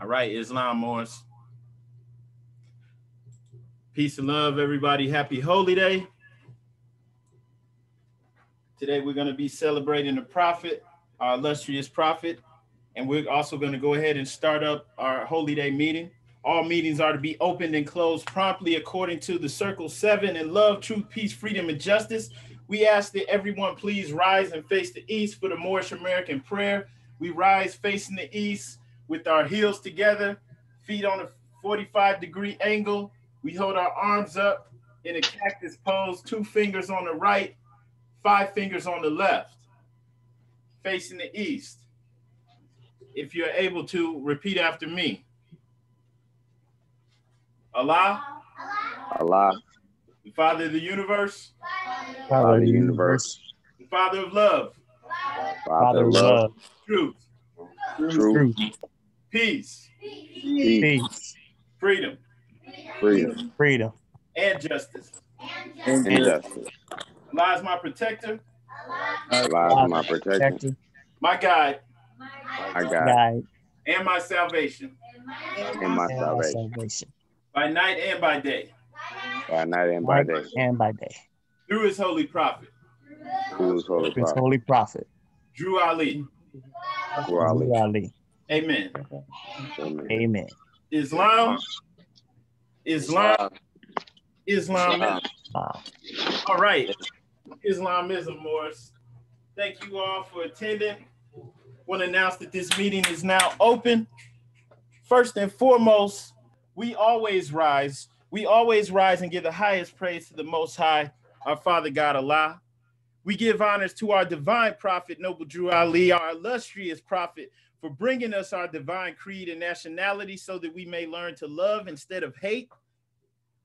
All right, Islam Morris. Peace and love, everybody. Happy Holy Day. Today we're going to be celebrating the Prophet, our illustrious Prophet, and we're also going to go ahead and start up our Holy Day meeting. All meetings are to be opened and closed promptly according to the Circle 7 in love, truth, peace, freedom, and justice. We ask that everyone please rise and face the east for the Moorish American prayer. We rise facing the east with our heels together, feet on a 45-degree angle. We hold our arms up in a cactus pose, 2 fingers on the right, 5 fingers on the left, facing the east. If you're able to, repeat after me. Allah, Allah, the Father of the universe, Father of the universe, the Father of love, Father of love, truth, truth, peace, peace, freedom, freedom, and justice. and justice. Allah is my protector, Allah is my protection, my guide, my guide, and my salvation, and my salvation, by night and by day, by night and by day, through his holy prophet, through his holy prophet, Drew Ali. through Ali. Amen. Amen. Islam. All right. Islamism, Morris. Thank you all for attending. Want to announce that this meeting is now open. First and foremost, we always rise and give the highest praise to the Most High, our Father God Allah. We give honors to our divine prophet, Noble Drew Ali, our illustrious prophet, for bringing us our divine creed and nationality so that we may learn to love instead of hate.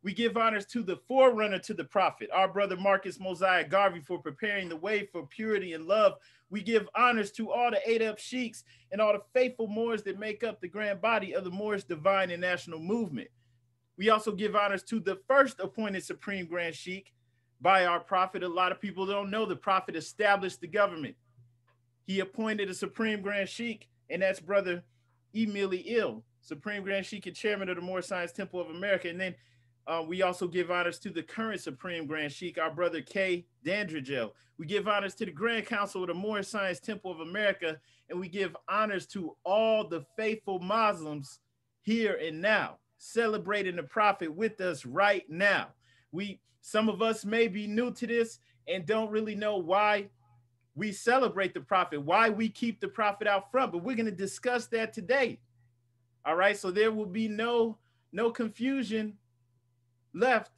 We give honors to the forerunner to the prophet, our brother Marcus Mosiah Garvey, for preparing the way for purity and love. We give honors to all the 8 up sheiks and all the faithful Moors that make up the grand body of the Moorish divine and national movement. We also give honors to the first appointed Supreme Grand Sheikh by our prophet. A lot of people don't know the prophet established the government. He appointed a Supreme Grand Sheikh, and that's brother Emily Ill, Supreme Grand Sheikh and chairman of the Moorish Science Temple of America. And then we also give honors to the current Supreme Grand Sheikh, our brother K. Dandridgel. We give honors to the Grand Council of the Moorish Science Temple of America, and we give honors to all the faithful Muslims here and now, celebrating the prophet with us right now. Some of us may be new to this and don't really know why we celebrate the prophet, why we keep the prophet out front, but we're going to discuss that today. All right, so there will be no confusion left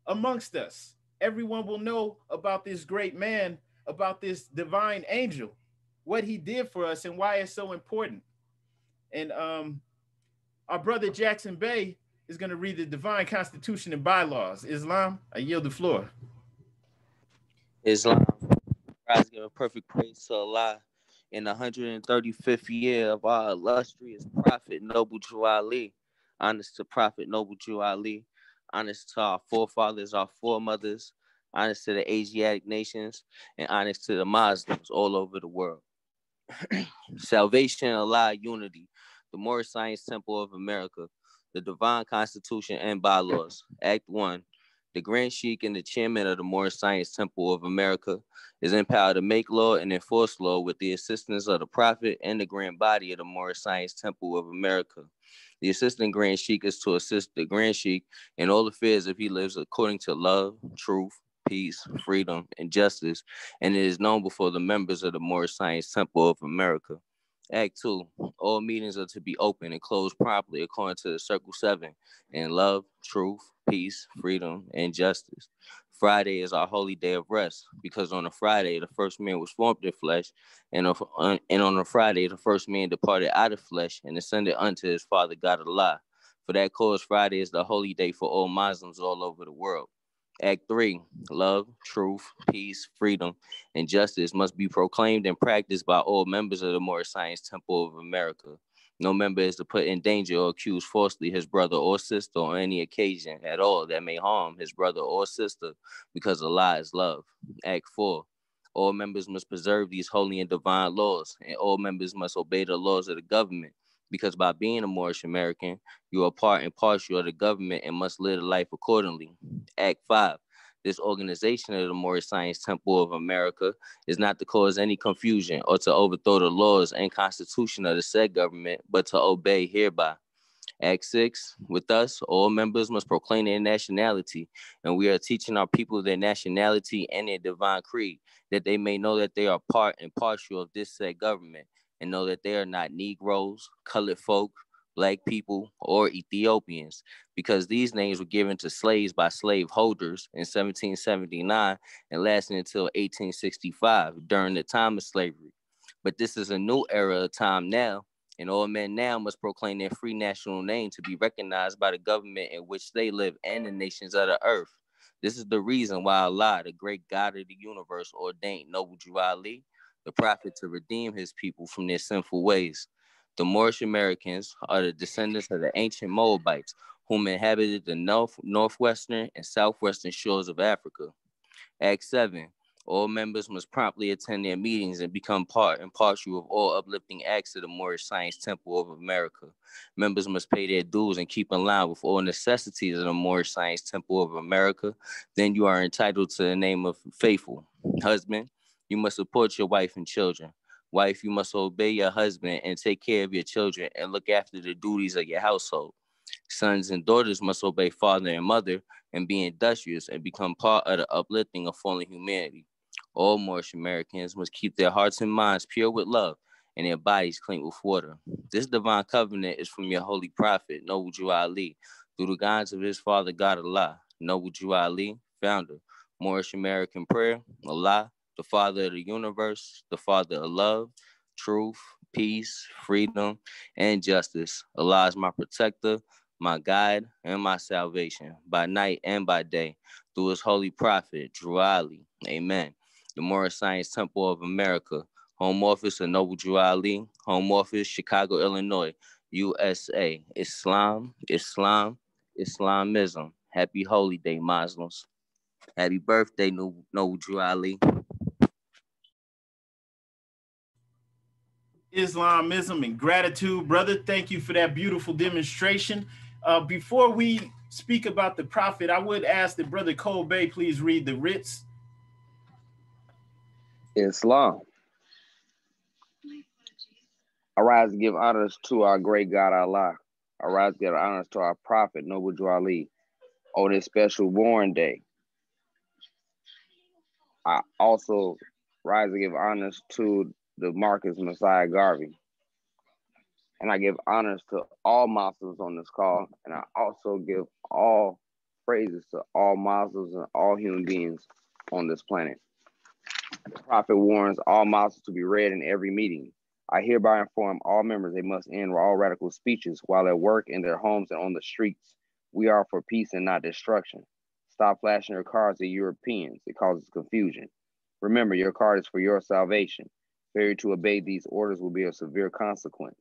amongst us. Everyone will know about this great man, about this divine angel, what he did for us and why it's so important. And our brother Jackson Bey is going to read the divine constitution and bylaws. Islam, I yield the floor. Islam, rise giving perfect praise to Allah in the 135th year of our illustrious prophet, Noble Drew Ali. Honest to Prophet Noble Drew Ali. Honest to our forefathers, our foremothers. Honest to the Asiatic nations. And honest to the Muslims all over the world. Salvation, Allah, unity. The Moorish Science Temple of America. The Divine Constitution and Bylaws. Act 1. The Grand Sheikh and the Chairman of the Moorish Science Temple of America is empowered to make law and enforce law with the assistance of the Prophet and the Grand Body of the Moorish Science Temple of America. The Assistant Grand Sheikh is to assist the Grand Sheikh in all affairs if he lives according to love, truth, peace, freedom, and justice, and it is known before the members of the Moorish Science Temple of America. Act 2. All meetings are to be open and closed properly according to the Circle 7 in love, truth, peace, freedom, and justice. Friday is our holy day of rest because on a Friday, the first man was formed in flesh, and on a Friday, the first man departed out of flesh and ascended unto his Father God Allah. For that cause, Friday is the holy day for all Muslims all over the world. Act 3, love, truth, peace, freedom, and justice must be proclaimed and practiced by all members of the Moorish Science Temple of America. No member is to put in danger or accuse falsely his brother or sister on any occasion at all that may harm his brother or sister, because Allah is love. Act 4, all members must preserve these holy and divine laws, and all members must obey the laws of the government, because by being a Moorish American, you are part and parcel of the government and must live life accordingly. Act 5. This organization of the Moorish Science Temple of America is not to cause any confusion or to overthrow the laws and constitution of the said government, but to obey hereby. Act 6, with us, all members must proclaim their nationality, and we are teaching our people their nationality and their divine creed, that they may know that they are part and partial of this said government, and know that they are not Negroes, colored folk, Black people, or Ethiopians, because these names were given to slaves by slave holders in 1779 and lasted until 1865 during the time of slavery. But this is a new era of time now, and all men now must proclaim their free national name to be recognized by the government in which they live and the nations of the earth. This is the reason why Allah, the great God of the universe, ordained Noble Drew Ali, the prophet, to redeem his people from their sinful ways. The Moorish Americans are the descendants of the ancient Moabites, whom inhabited the northwestern and southwestern shores of Africa. Act 7. All members must promptly attend their meetings and become part and parcel of all uplifting acts of the Moorish Science Temple of America. Members must pay their dues and keep in line with all necessities of the Moorish Science Temple of America. Then you are entitled to the name of faithful. Husband, you must support your wife and children. Wife, you must obey your husband and take care of your children and look after the duties of your household. Sons and daughters must obey father and mother and be industrious and become part of the uplifting of fallen humanity. All Moorish Americans must keep their hearts and minds pure with love and their bodies clean with water. This divine covenant is from your holy prophet, Noble Drew Ali, through the guidance of his father, God Allah. Noble Drew Ali, founder, Moorish American prayer, Allah, the Father of the universe, the Father of love, truth, peace, freedom, and justice. Allah is my protector, my guide, and my salvation, by night and by day, through his holy prophet, Drew Ali. Amen. The Moorish Science Temple of America, Home Office of Noble Drew Ali, Home Office, Chicago, Illinois, USA. Islam, Islam, Islamism. Happy Holy Day, Muslims. Happy birthday, Noble Drew Ali. Islamism and gratitude, brother. Thank you for that beautiful demonstration. Before we speak about the prophet, I would ask that Brother Kobe please read the writs. Islam. Arise to give honors to our great God Allah. Arise to give honors to our prophet, Noble Drew Ali, on this special born day. I also rise to give honors to the Marcus Messiah Garvey. And I give honors to all Muslims on this call. And I also give all praises to all Muslims and all human beings on this planet. The prophet warns all Muslims to be read in every meeting. I hereby inform all members they must end all radical speeches while at work, in their homes, and on the streets. We are for peace and not destruction. Stop flashing your cards at Europeans. It causes confusion. Remember, your card is for your salvation. Failure to obey these orders will be a severe consequence.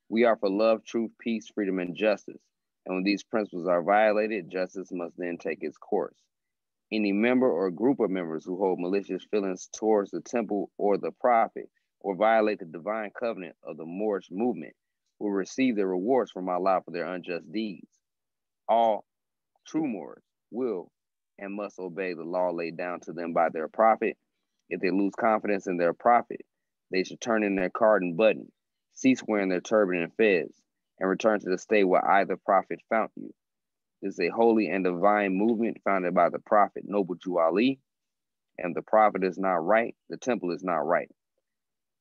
We are for love, truth, peace, freedom, and justice. And when these principles are violated, justice must then take its course. Any member or group of members who hold malicious feelings towards the temple or the prophet, or violate the divine covenant of the Moorish movement, will receive their rewards from Allah for their unjust deeds. All true Moors will and must obey the law laid down to them by their prophet. If they lose confidence in their prophet, they should turn in their card and button, cease wearing their turban and fez, and return to the state where I, the prophet, found you. This is a holy and divine movement founded by the prophet Noble Drew Ali, and the prophet is not right, the temple is not right.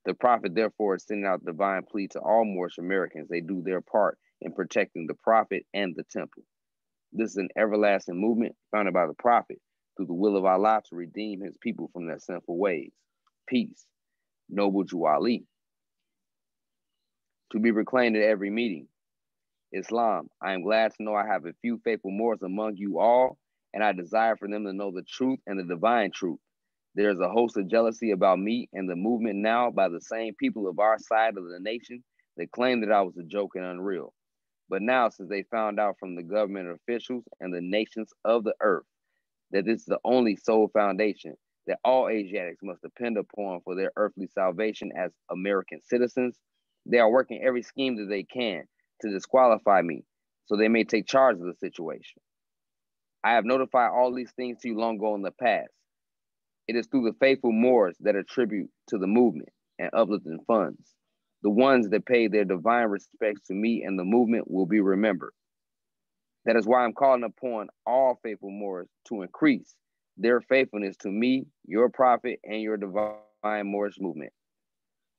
The prophet, therefore, is sending out a divine plea to all Moorish Americans. They do their part in protecting the prophet and the temple. This is an everlasting movement founded by the prophet through the will of Allah to redeem his people from their sinful ways. Peace. Noble Drew Ali. To be proclaimed at every meeting. Islam. I am glad to know I have a few faithful Moors among you all, and I desire for them to know the truth and the divine truth. There is a host of jealousy about me and the movement now by the same people of our side of the nation that claim that I was a joke and unreal. But now, since they found out from the government officials and the nations of the earth that this is the only sole foundation that all Asiatics must depend upon for their earthly salvation as American citizens, They are working every scheme that they can to disqualify me so they may take charge of the situation. I have notified all these things to you long ago in the past. It is through the faithful Moors that attribute to the movement and uplifting funds. The ones that pay their divine respects to me and the movement will be remembered. That is why I'm calling upon all faithful Moors to increase their faithfulness to me, your prophet, and your divine Moorish movement.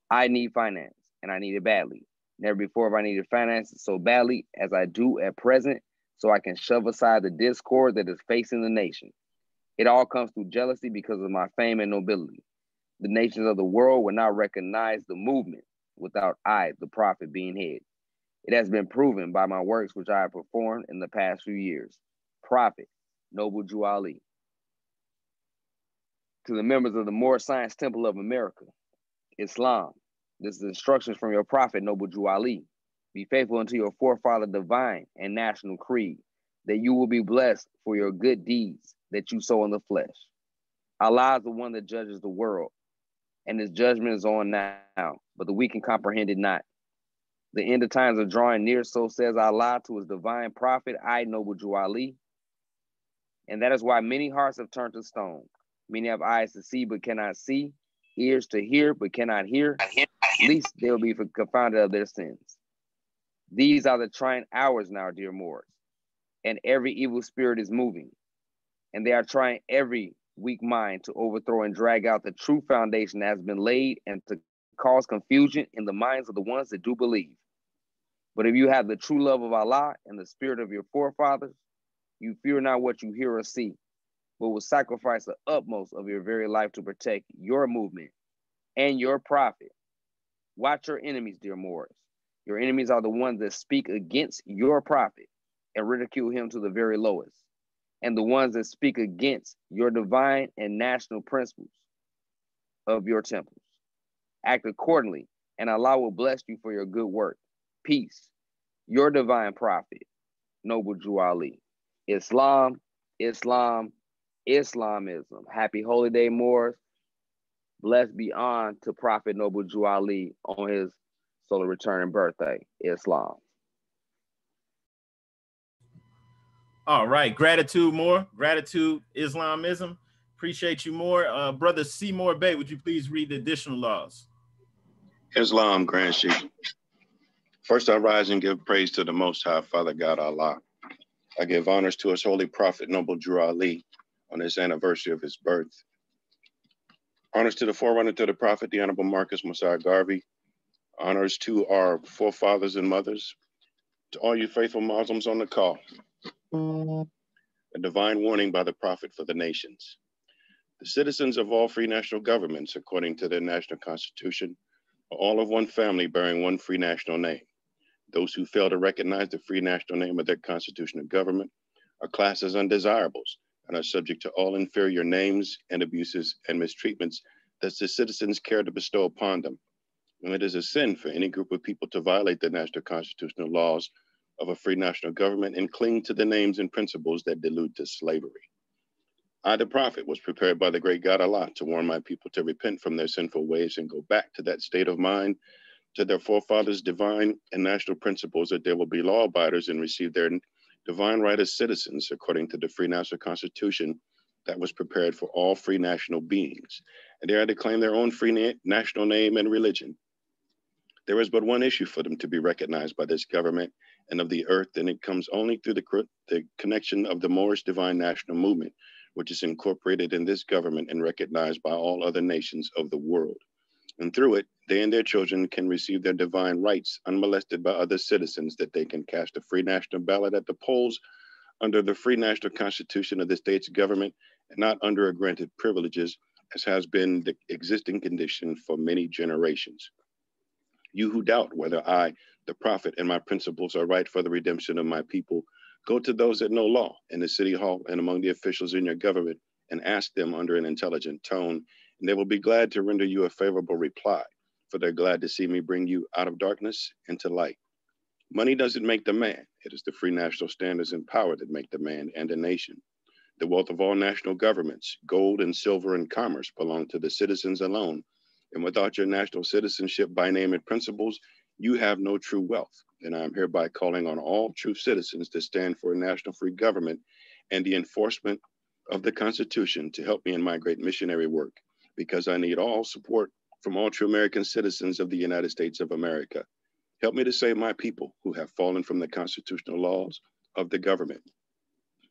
I need finance, and I need it badly. Never before have I needed finance so badly as I do at present, so I can shove aside the discord that is facing the nation. It all comes through jealousy because of my fame and nobility. The nations of the world will not recognize the movement without I, the prophet, being head. It has been proven by my works which I have performed in the past few years. Prophet, Noble Jew Ali. To the members of the Moorish Science Temple of America, Islam, this is instructions from your prophet, Noble Jew Ali. Be faithful unto your forefather divine and national creed, that you will be blessed for your good deeds that you sow in the flesh. Allah is the one that judges the world, and his judgment is on now, but the weak can comprehend it not. The end of times are drawing near, so says Allah to his divine prophet, I, Noble Jew Ali. And that is why many hearts have turned to stone. Many have eyes to see, but cannot see, ears to hear, but cannot hear, least they will be confounded of their sins. These are the trying hours now, dear Moors, and every evil spirit is moving, and they are trying every weak mind to overthrow and drag out the true foundation that has been laid and to cause confusion in the minds of the ones that do believe. But if you have the true love of Allah and the spirit of your forefathers, you fear not what you hear or see, but will sacrifice the utmost of your very life to protect your movement and your prophet. Watch your enemies, dear Moors. Your enemies are the ones that speak against your prophet and ridicule him to the very lowest, and the ones that speak against your divine and national principles of your temples. Act accordingly, and Allah will bless you for your good work. Peace. Your divine prophet, Noble Jew Ali. Islam, Islam, Islamism. Happy Holy Day, Moors. Blessed be on to Prophet Noble Jew Ali on his solar return and birthday. Islam. All right. Gratitude, more. Gratitude, Islamism. Appreciate you more. Brother Seymour Bay, would you please read the additional laws? Islam, Grand Sheikh. First, I rise and give praise to the Most High, Father God Allah. I give honors to his holy prophet, Noble Jew Ali, on this anniversary of his birth. Honors to the forerunner to the prophet, the Honorable Marcus Mosiah Garvey. Honors to our forefathers and mothers. To all you faithful Muslims on the call. A divine warning by the prophet for the nations. The citizens of all free national governments, according to their national constitution, are all of one family bearing one free national name. Those who fail to recognize the free national name of their constitutional government are classed as undesirables and are subject to all inferior names and abuses and mistreatments that the citizens care to bestow upon them. And it is a sin for any group of people to violate the national constitutional laws of a free national government and cling to the names and principles that delude to slavery. I, the prophet, was prepared by the great God Allah to warn my people to repent from their sinful ways and go back to that state of mind, to their forefathers' divine and national principles, that they will be law abiders and receive their divine right as citizens according to the free national constitution that was prepared for all free national beings. And they are to claim their own free national name and religion. There is but one issue for them to be recognized by this government and of the earth, and it comes only through the connection of the Moorish divine national movement, which is incorporated in this government and recognized by all other nations of the world. And through it, they and their children can receive their divine rights unmolested by other citizens, that they can cast a free national ballot at the polls under the free national constitution of the state's government and not under a granted privileges, as has been the existing condition for many generations. You who doubt whether I, the prophet, and my principles are right for the redemption of my people, go to those that know law in the city hall and among the officials in your government and ask them under an intelligent tone, and they will be glad to render you a favorable reply, for they're glad to see me bring you out of darkness into light. Money doesn't make the man. It is the free national standards and power that make the man and a nation. The wealth of all national governments, gold and silver and commerce, belong to the citizens alone. And without your national citizenship by name and principles, You have no true wealth, and I am hereby calling on all true citizens to stand for a national free government and the enforcement of the Constitution to help me in my great missionary work, because I need all support from all true American citizens of the United States of America. Help me to save my people who have fallen from the constitutional laws of the government.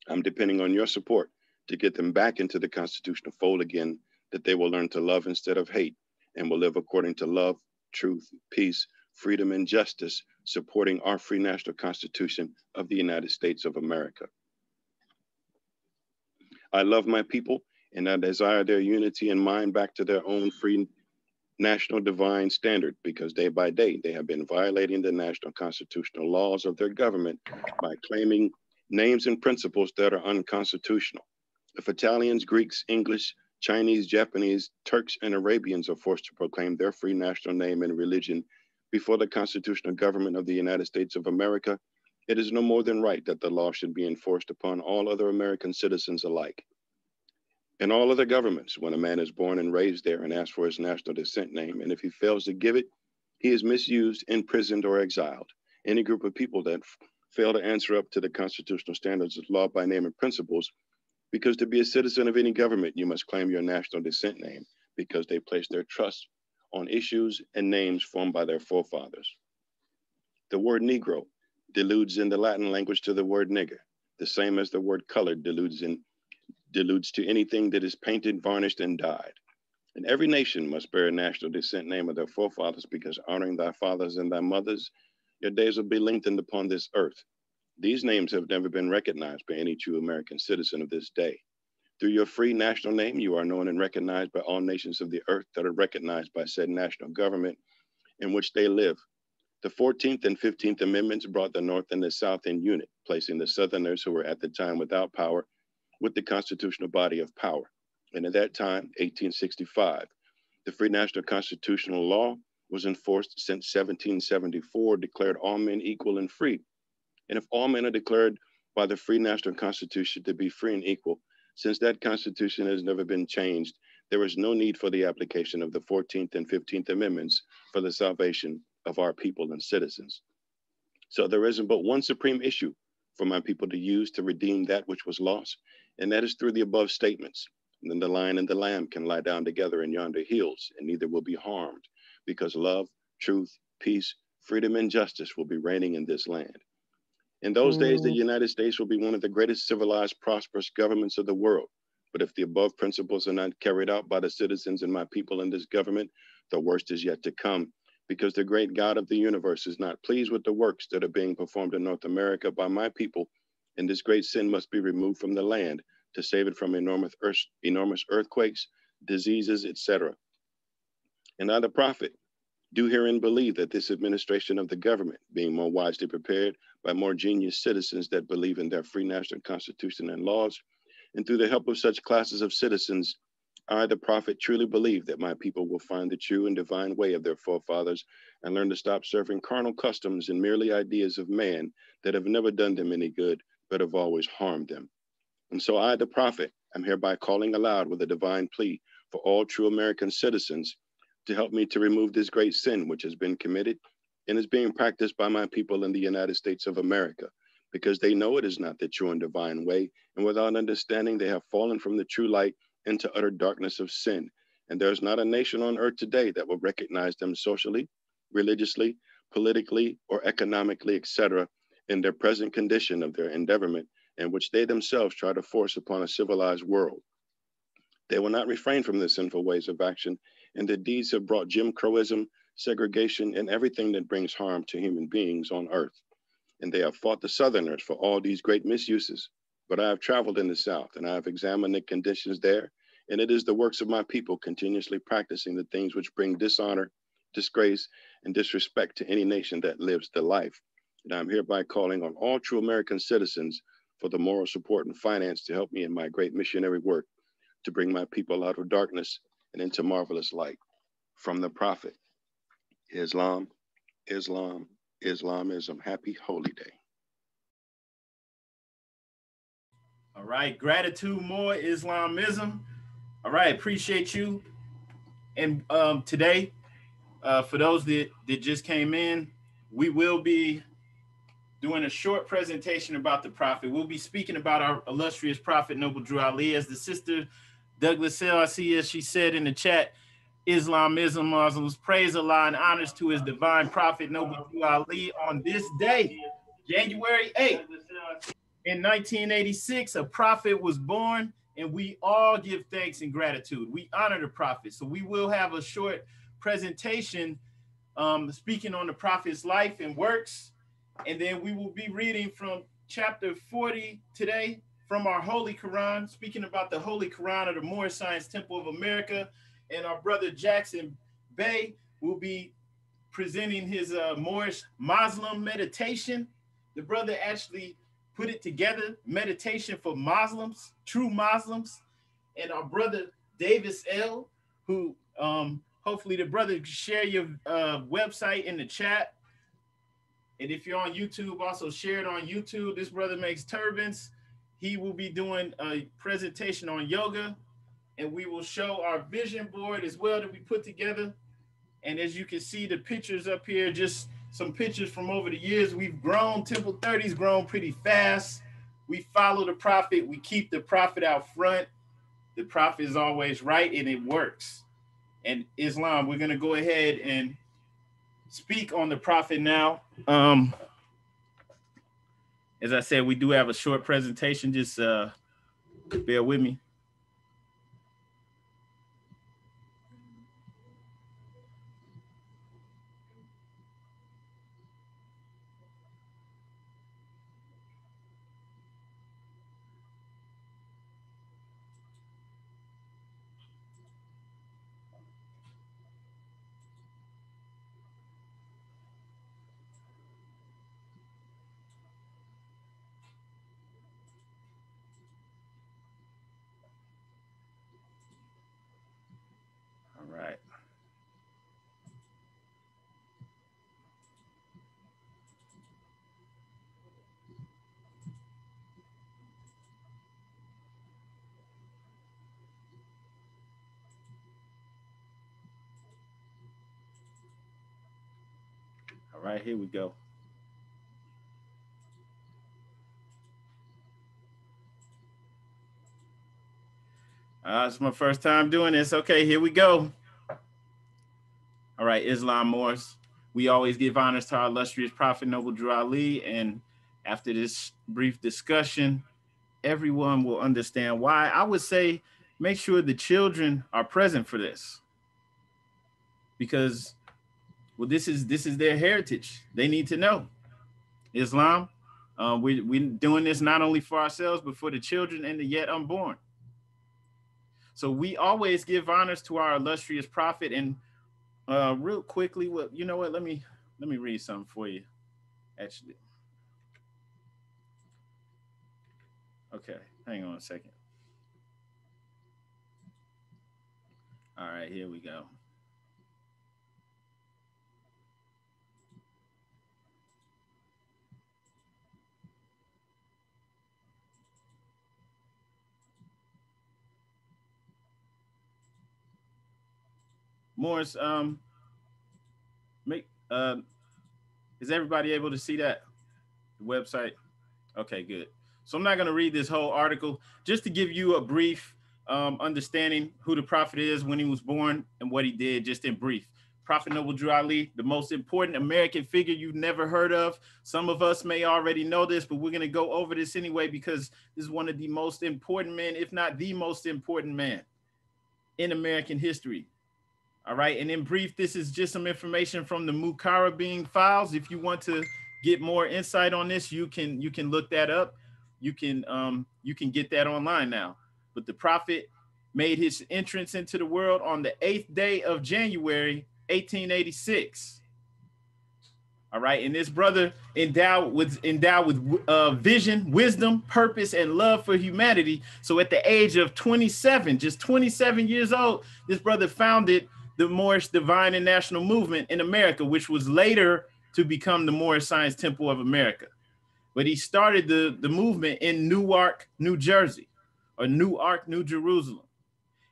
I'm depending on your support to get them back into the constitutional fold again, that they will learn to love instead of hate and will live according to love, truth, peace, freedom, and justice, supporting our free national constitution of the United States of America. I love my people and I desire their unity and mind back to their own free national divine standard, because day by day they have been violating the national constitutional laws of their government by claiming names and principles that are unconstitutional. If Italians, Greeks, English, Chinese, Japanese, Turks, and Arabians are forced to proclaim their free national name and religion before the constitutional government of the United States of America, it is no more than right that the law should be enforced upon all other American citizens alike. In all other governments, when a man is born and raised there and asks for his national descent name, and if he fails to give it, he is misused, imprisoned, or exiled. Any group of people that fail to answer up to the constitutional standards of law by name and principles, because to be a citizen of any government, you must claim your national descent name, because they place their trust on issues and names formed by their forefathers. The word Negro deludes in the Latin language to the word nigger, the same as the word colored deludes to anything that is painted, varnished, and dyed. And every nation must bear a national descent name of their forefathers, because honoring thy fathers and thy mothers, your days will be lengthened upon this earth. These names have never been recognized by any true American citizen of this day. Through your free national name, you are known and recognized by all nations of the earth that are recognized by said national government in which they live. The 14th and 15th Amendments brought the North and the South in unit, placing the Southerners who were at the time without power with the constitutional body of power. And at that time, 1865, the free national constitutional law was enforced since 1774, declared all men equal and free. And if all men are declared by the free national constitution to be free and equal, since that constitution has never been changed, there is no need for the application of the 14th and 15th Amendments for the salvation of our people and citizens. So there isn't but one supreme issue for my people to use to redeem that which was lost, and that is through the above statements. And then the lion and the lamb can lie down together in yonder hills, and neither will be harmed, because love, truth, peace, freedom, and justice will be reigning in this land. In those days, the United States will be one of the greatest civilized, prosperous governments of the world. But if the above principles are not carried out by the citizens and my people in this government, the worst is yet to come, because the great God of the universe is not pleased with the works that are being performed in North America by my people, and this great sin must be removed from the land to save it from enormous earthquakes, diseases, etc. And I, the prophet, do herein believe that this administration of the government, being more wisely prepared by more genius citizens that believe in their free national constitution and laws, and through the help of such classes of citizens, I, the prophet, truly believe that my people will find the true and divine way of their forefathers and learn to stop serving carnal customs and merely ideas of man that have never done them any good, but have always harmed them. And so I, the prophet, am hereby calling aloud with a divine plea for all true American citizens to help me to remove this great sin which has been committed and is being practiced by my people in the United States of America, because they know it is not the true and divine way, and without understanding they have fallen from the true light into utter darkness of sin. And there's not a nation on earth today that will recognize them socially, religiously, politically, or economically, etc., in their present condition of their endeavorment, in which they themselves try to force upon a civilized world. They will not refrain from the sinful ways of action, and their deeds have brought Jim Crowism, segregation, and everything that brings harm to human beings on earth. And they have fought the Southerners for all these great misuses. But I have traveled in the South, and I have examined the conditions there, and it is the works of my people continuously practicing the things which bring dishonor, disgrace, and disrespect to any nation that lives the life. And I'm hereby calling on all true American citizens for the moral support and finance to help me in my great missionary work to bring my people out of darkness and into marvelous light. From the prophet, Islam, Islam, Islamism. Happy Holy Day. All right, gratitude, more Islamism. All right, appreciate you. And today, for those that just came in, we will be doing a short presentation about the prophet. We'll be speaking about our illustrious prophet, Noble Drew Ali. As the sister Douglas Hill, I see, as she said in the chat, Islamism, Muslims praise Allah and honors to his divine prophet, Noble Drew Ali, on this day, January 8th. In 1986, a prophet was born, and we all give thanks and gratitude. We honor the prophet. So we will have a short presentation speaking on the prophet's life and works. And then we will be reading from chapter 40 today from our Holy Koran, speaking about the Holy Koran of the Moorish Science Temple of America. And our brother Jackson Bey will be presenting his Moorish Muslim meditation. The brother actually put it together, meditation for Muslims, true Muslims. And our brother Davis L., who hopefully the brother can share your website in the chat. And if you're on YouTube, also share it on YouTube. This brother makes turbans. He will be doing a presentation on yoga, and we will show our vision board as well that we put together. And as you can see, the pictures up here, just some pictures from over the years. We've grown. Temple 30's grown pretty fast. We follow the prophet. We keep the prophet out front. The prophet is always right, and it works. And Islam, we're going to go ahead and speak on the prophet now. As I said, we do have a short presentation. Just bear with me. Right. All right, here we go. It's my first time doing this. Okay, here we go. All right, Islam Moors. We always give honors to our illustrious prophet, Noble Drew Ali. And after this brief discussion, everyone will understand why. I would say make sure the children are present for this. Because, well, this is their heritage. They need to know. Islam, we're doing this not only for ourselves, but for the children and the yet unborn. So we always give honors to our illustrious prophet. And real quickly, well, you know what? Let me read something for you, actually. Okay, hang on a second. All right, here we go. Morris, is everybody able to see that the website? Okay, good. So I'm not going to read this whole article, just to give you a brief understanding who the prophet is, when he was born, and what he did, just in brief. Prophet Noble Drew Ali, the most important American figure you've never heard of. Some of us may already know this, but we're going to go over this anyway, because this is one of the most important men, if not the most important man in American history. All right, and in brief, this is just some information from the Mukarrabin files. If you want to get more insight on this, you can look that up. You can get that online now. But the prophet made his entrance into the world on the 8th day of January, 1886. All right, and this brother endowed with vision, wisdom, purpose, and love for humanity. So at the age of 27, just 27 years old, this brother founded the Moorish Divine and National Movement in America, which was later to become the Moorish Science Temple of America. But he started the movement in Newark, New Jersey, or Newark, New Jerusalem.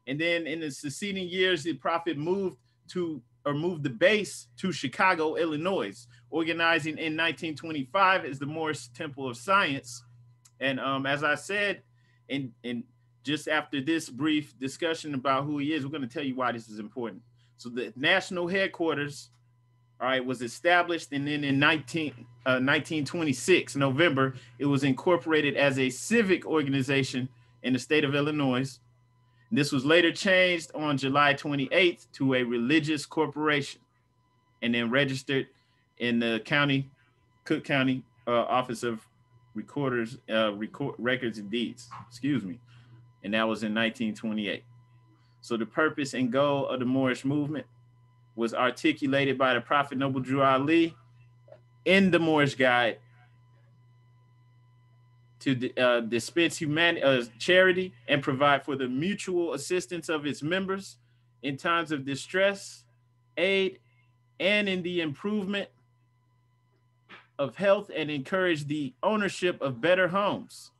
And then in the succeeding years, the prophet moved to moved the base to Chicago, Illinois, organizing in 1925 as the Moorish Temple of Science. And as I said, in just after this brief discussion about who he is, we're going to tell you why this is important. So the national headquarters, all right, was established, and then in 1926, November, it was incorporated as a civic organization in the state of Illinois. This was later changed on July 28th to a religious corporation, and then registered in the Cook County Office of Records and Deeds, excuse me. And that was in 1928. So the purpose and goal of the Moorish movement was articulated by the Prophet Noble Drew Ali in the Moorish Guide to dispense charity and provide for the mutual assistance of its members in times of distress, aid, and in the improvement of health, and encourage the ownership of better homes,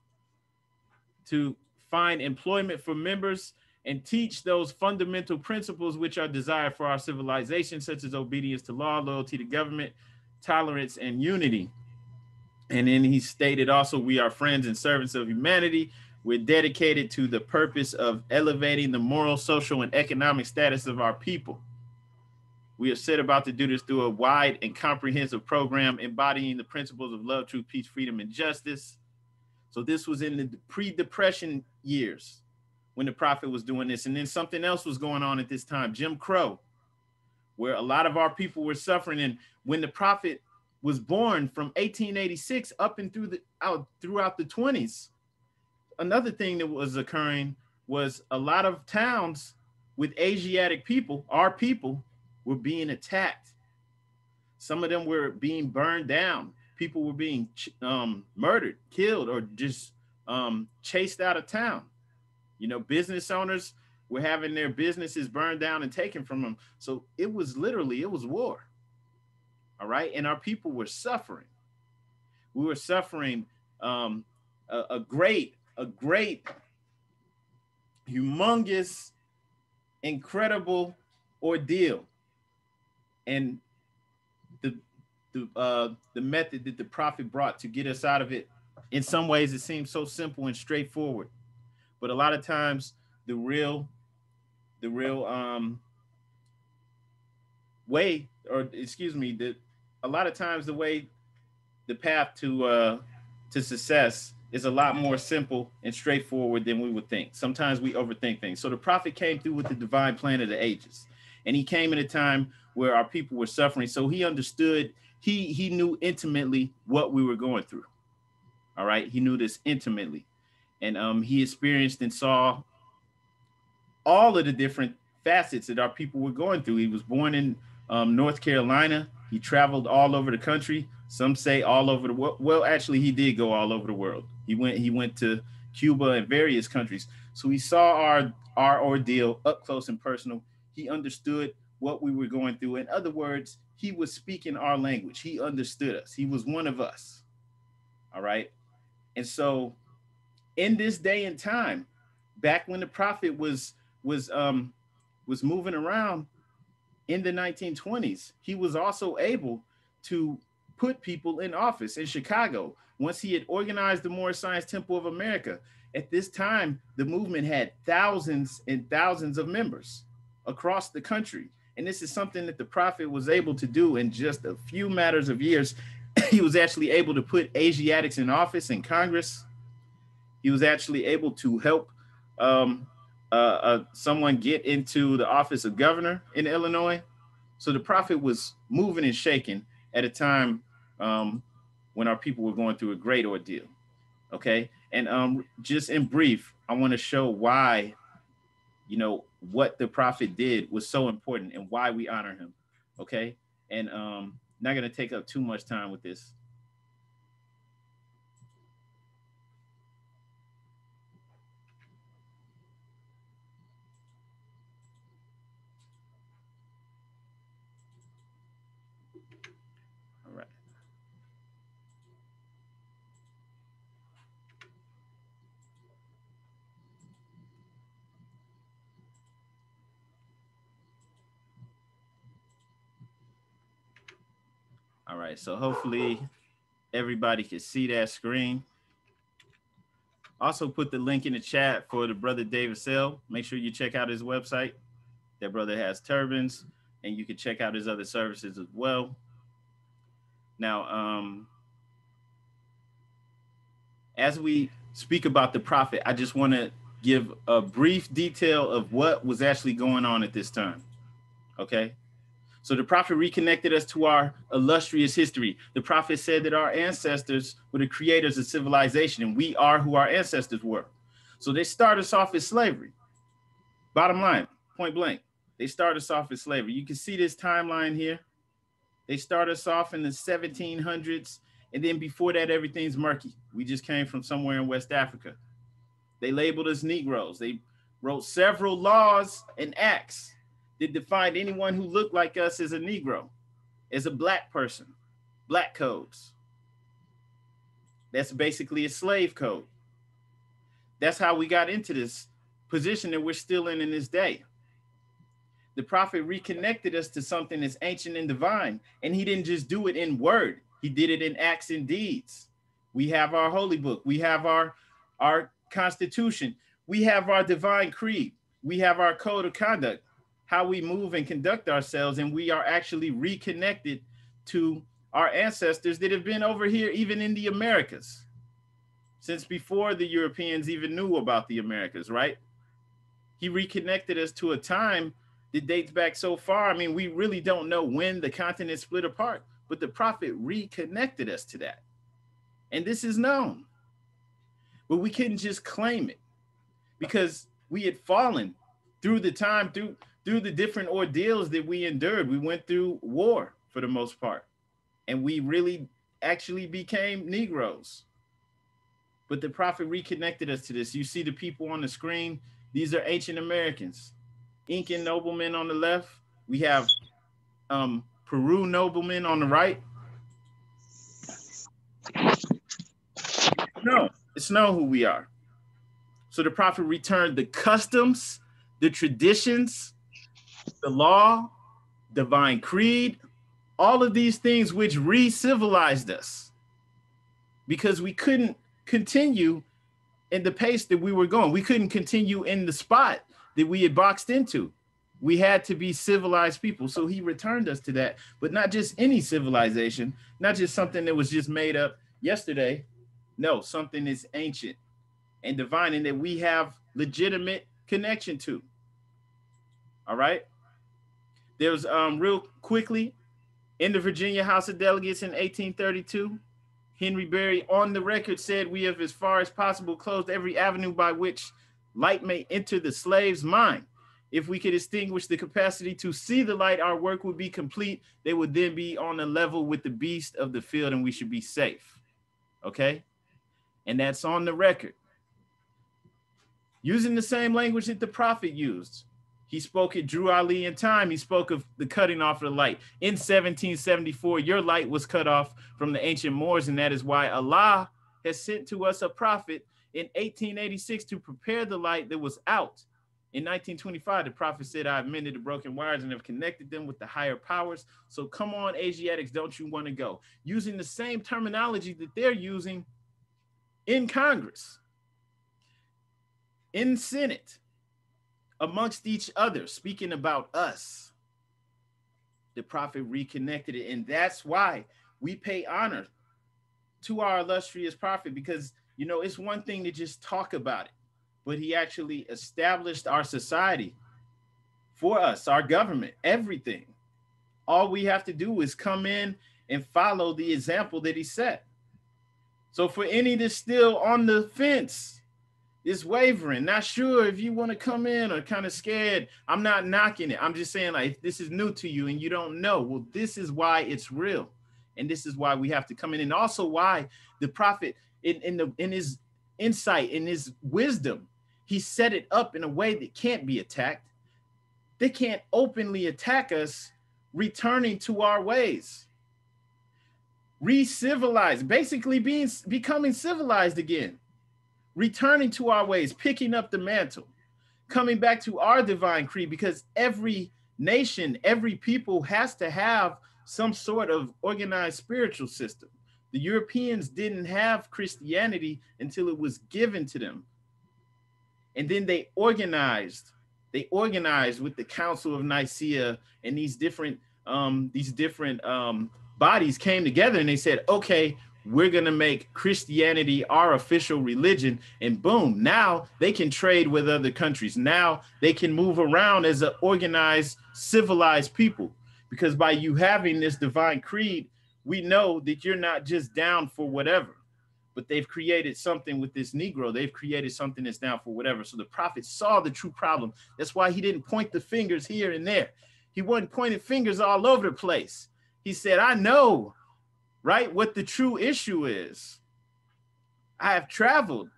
to find employment for members and teach those fundamental principles which are desired for our civilization, such as obedience to law, loyalty to government, tolerance, and unity. And then he stated also, we are friends and servants of humanity. We're dedicated to the purpose of elevating the moral, social, and economic status of our people. We have set about to do this through a wide and comprehensive program embodying the principles of love, truth, peace, freedom, and justice. So this was in the pre-Depression years when the Prophet was doing this. And then something else was going on at this time, Jim Crow, where a lot of our people were suffering. And when the Prophet was born from 1886 up and throughout the 20s, another thing that was occurring was a lot of towns with Asiatic people, our people, were being attacked. Some of them were being burned down. People were being murdered, killed, or just chased out of town. You know, business owners were having their businesses burned down and taken from them. So it was war. All right. And our people were suffering. We were suffering a great, humongous, incredible ordeal. And the method that the Prophet brought to get us out of it, in some ways, it seems so simple and straightforward. But a lot of times the real way, or excuse me, a lot of times the path to success is a lot more simple and straightforward than we would think. Sometimes we overthink things. So the Prophet came through with the divine plan of the ages, and he came at a time where our people were suffering. So he understood, he knew intimately what we were going through. All right, he knew this intimately. And he experienced and saw all of the different facets that our people were going through. He was born in North Carolina. He traveled all over the country. Some say all over the world. Well, actually, he did go all over the world. He went to Cuba and various countries. So he saw our ordeal up close and personal. He understood what we were going through. In other words, he was speaking our language. He understood us. He was one of us. All right. And so in this day and time, back when the Prophet was moving around in the 1920s, he was also able to put people in office in Chicago. Once he had organized the Moorish Science Temple of America, at this time, the movement had thousands and thousands of members across the country. And this is something that the Prophet was able to do in just a few matters of years. He was actually able to put Asiatics in office in Congress. He was actually able to help someone get into the office of governor in Illinois. So the Prophet was moving and shaking at a time when our people were going through a great ordeal. Okay. And just in brief, I want to show why, what the Prophet did was so important and why we honor him. Okay. And not going to take up too much time with this. All right. right, so hopefully everybody can see that screen. Also put the link in the chat for the brother David Sell. Make sure you check out his website. That brother has turbans, and you can check out his other services as well. Now, as we speak about the prophet, I just want to give a brief detail of what was actually going on at this time. Okay. So the prophet reconnected us to our illustrious history. The prophet said that our ancestors were the creators of civilization, and we are who our ancestors were. So they started us off as slavery. Bottom line, point blank, they started us off as slavery. You can see this timeline here. They started us off in the 1700s, and then before that, everything's murky. We just came from somewhere in West Africa. They labeled us Negroes. They wrote several laws and acts that defined anyone who looked like us as a Negro, as a black person, black codes. That's basically a slave code. That's how we got into this position that we're still in this day. The prophet reconnected us to something that's ancient and divine, and he didn't just do it in word. He did it in acts and deeds. We have our holy book. We have our constitution. We have our divine creed. We have our code of conduct, how we move and conduct ourselves, and we are actually reconnected to our ancestors that have been over here, even in the Americas, since before the Europeans even knew about the Americas, right? He reconnected us to a time that dates back so far. I mean, we really don't know when the continent split apart, but the prophet reconnected us to that. And this is known. But we couldn't just claim it because we had fallen through the time, through the different ordeals that we endured. We went through war for the most part, and we really actually became Negroes. But the prophet reconnected us to this. You see the people on the screen. These are ancient Americans. Incan noblemen on the left. We have Peru noblemen on the right. No, it's know who we are. So the prophet returned the customs, the traditions, the law, divine creed, all of these things which re-civilized us because we couldn't continue in the pace that we were going. We couldn't continue in the spot that we had boxed into. We had to be civilized people. So he returned us to that, but not just any civilization, not just something that was just made up yesterday. No, something that's ancient and divine and that we have legitimate connection to. All right. There's real quickly in the Virginia House of Delegates in 1832, Henry Berry on the record said, "We have as far as possible closed every avenue by which light may enter the slave's mind. If we could extinguish the capacity to see the light, our work would be complete. They would then be on a level with the beast of the field and we should be safe." Okay. And that's on the record. Using the same language that the prophet used. He spoke at Drew Ali in time. He spoke of the cutting off of the light. In 1774, your light was cut off from the ancient Moors, and that is why Allah has sent to us a prophet in 1886 to prepare the light that was out. In 1925, the prophet said, "I have mended the broken wires and have connected them with the higher powers. So come on, Asiatics, don't you want to go?" Using the same terminology that they're using in Congress, in Senate, amongst each other, speaking about us. The prophet reconnected it. And that's why we pay honor to our illustrious prophet, because, you know, it's one thing to just talk about it, but he actually established our society for us, our government, everything. All we have to do is come in and follow the example that he set. So for any that's still on the fence, is wavering, not sure if you want to come in or kind of scared, I'm not knocking it. I'm just saying, like, if this is new to you and you don't know, well, this is why it's real. And this is why we have to come in. And also why the prophet, in his insight, in his wisdom, he set it up in a way that can't be attacked. They can't openly attack us, returning to our ways. Re-civilized, basically becoming civilized again. Returning to our ways, picking up the mantle, coming back to our divine creed, because every nation, every people has to have some sort of organized spiritual system. The Europeans didn't have Christianity until it was given to them. And then they organized with the Council of Nicaea, and these different bodies came together and they said, okay, we're going to make Christianity our official religion. And boom, now they can trade with other countries. Now they can move around as an organized, civilized people. Because by you having this divine creed, we know that you're not just down for whatever, but they've created something with this Negro. They've created something that's down for whatever. So the prophet saw the true problem. That's why he didn't point the fingers here and there. He wasn't pointing fingers all over the place. He said, I know, right, what the true issue is. I have traveled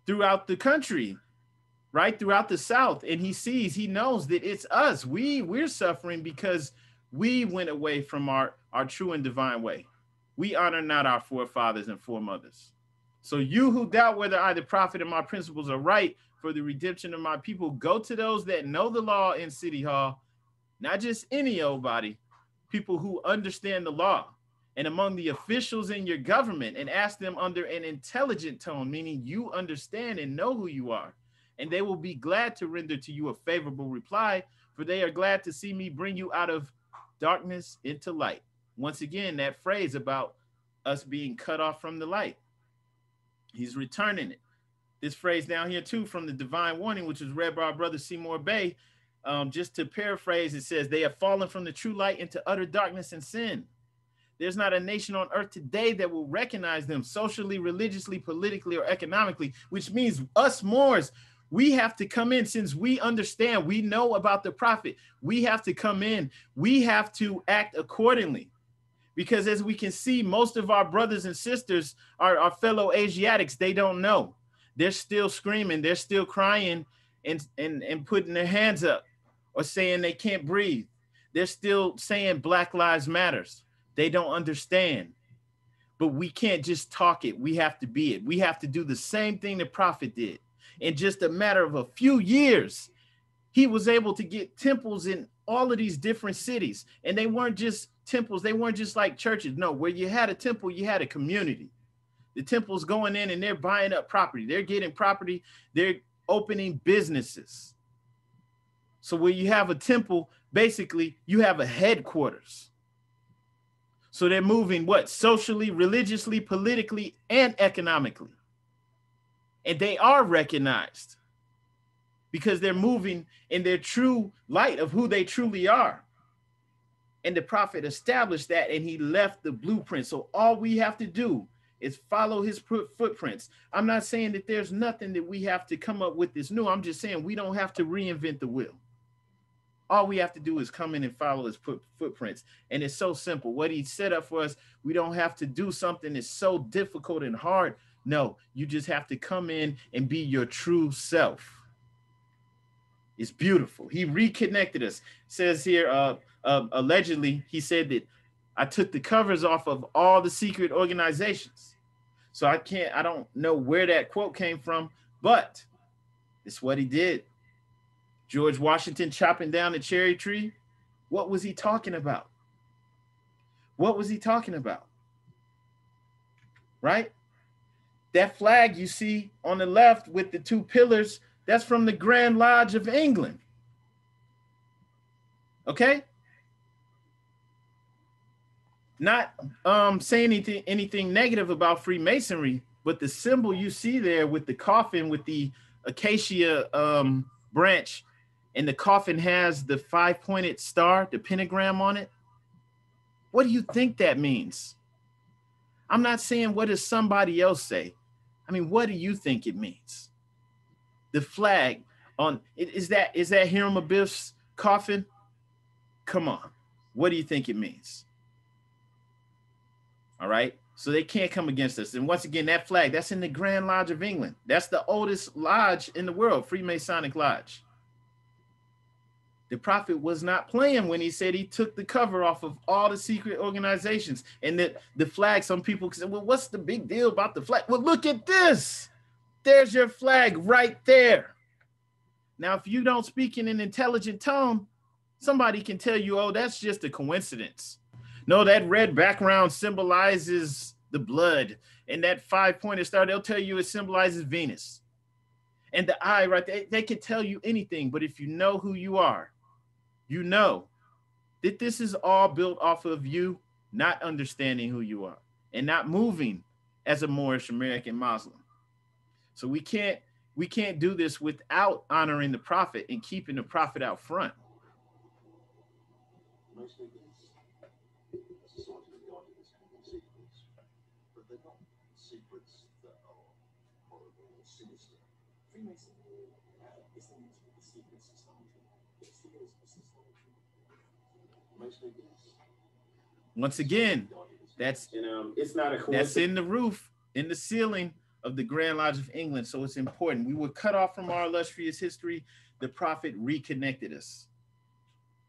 throughout the country, right, throughout the South, and he knows that it's us. We're suffering because we went away from our true and divine way. We honor not our forefathers and foremothers. So you who doubt whether I, the prophet, and my principles are right for the redemption of my people, go to those that know the law in City Hall, not just any old body, people who understand the law, and among the officials in your government, and ask them under an intelligent tone, meaning you understand and know who you are, and they will be glad to render to you a favorable reply, for they are glad to see me bring you out of darkness into light. Once again, that phrase about us being cut off from the light. He's returning it. This phrase down here too from the Divine Warning, which was read by our brother Seymour Bay, just to paraphrase, it says, they have fallen from the true light into utter darkness and sin. There's not a nation on earth today that will recognize them socially, religiously, politically, or economically, which means us Moors, we have to come in. Since we understand, we know about the prophet, we have to come in. We have to act accordingly. Because as we can see, most of our brothers and sisters, our fellow Asiatics, they don't know. They're still screaming, they're still crying and putting their hands up or saying they can't breathe. They're still saying Black Lives Matters. They don't understand. But we can't just talk it, we have to be it. We have to do the same thing the prophet did. In just a matter of a few years, he was able to get temples in all of these different cities. And they weren't just temples, they weren't just like churches. No, where you had a temple, you had a community. The temple's going in and they're buying up property. They're getting property, they're opening businesses. So where you have a temple, basically you have a headquarters. So they're moving what? Socially, religiously, politically, and economically. And they are recognized because they're moving in their true light of who they truly are. And the prophet established that, and he left the blueprint. So all we have to do is follow his footprints. I'm not saying that there's nothing that we have to come up with this new. I'm just saying we don't have to reinvent the wheel. All we have to do is come in and follow his footprints. And it's so simple. What he set up for us, we don't have to do something that's so difficult and hard. No, you just have to come in and be your true self. It's beautiful. He reconnected us. It says here, allegedly, he said that I took the covers off of all the secret organizations. So I don't know where that quote came from, but it's what he did. George Washington chopping down the cherry tree. What was he talking about? What was he talking about? Right? That flag you see on the left with the two pillars, that's from the Grand Lodge of England. Okay? Not saying anything negative about Freemasonry, but the symbol you see there with the coffin with the acacia branch, and the coffin has the 5-pointed star, the pentagram on it. What do you think that means? I'm not saying what does somebody else say. I mean, what do you think it means? The flag on it, is that Hiram Abiff's coffin? Come on. What do you think it means? All right. So they can't come against us. And once again, that flag, that's in the Grand Lodge of England. That's the oldest lodge in the world, Freemasonic Lodge. The prophet was not playing when he said he took the cover off of all the secret organizations. And that the flag, some people say, well, what's the big deal about the flag? Well, look at this. There's your flag right there. Now, if you don't speak in an intelligent tone, somebody can tell you, oh, that's just a coincidence. No, that red background symbolizes the blood. And that 5-pointed star, they'll tell you it symbolizes Venus. And the eye right there, they can tell you anything. But if you know who you are, you know that this is all built off of you not understanding who you are and not moving as a Moorish American Muslim. So we can't do this without honoring the prophet and keeping the prophet out front. Once again, that's it's not a coincidence. That's in the roof, in the ceiling of the Grand Lodge of England. So it's important. We were cut off from our illustrious history. The prophet reconnected us.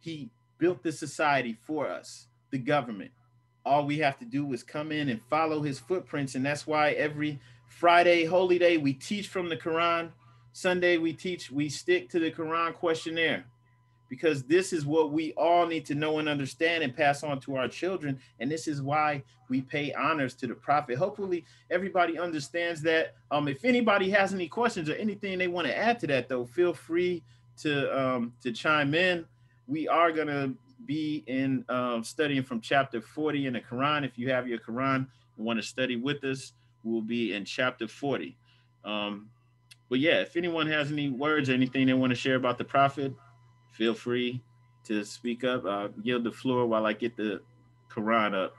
He built the society for us, the government. All we have to do is come in and follow his footprints. And that's why every Friday, holy day, we teach from the Quran. Sunday, we stick to the Quran questionnaire, because this is what we all need to know and understand and pass on to our children. And this is why we pay honors to the prophet. Hopefully everybody understands that. If anybody has any questions or anything they want to add to that, though, feel free to chime in. We are going to be in studying from chapter 40 in the Quran. If you have your Quran and want to study with us, we'll be in chapter 40. But yeah, if anyone has any words or anything they want to share about the prophet, feel free to speak up. I'll yield the floor while I get the Quran up.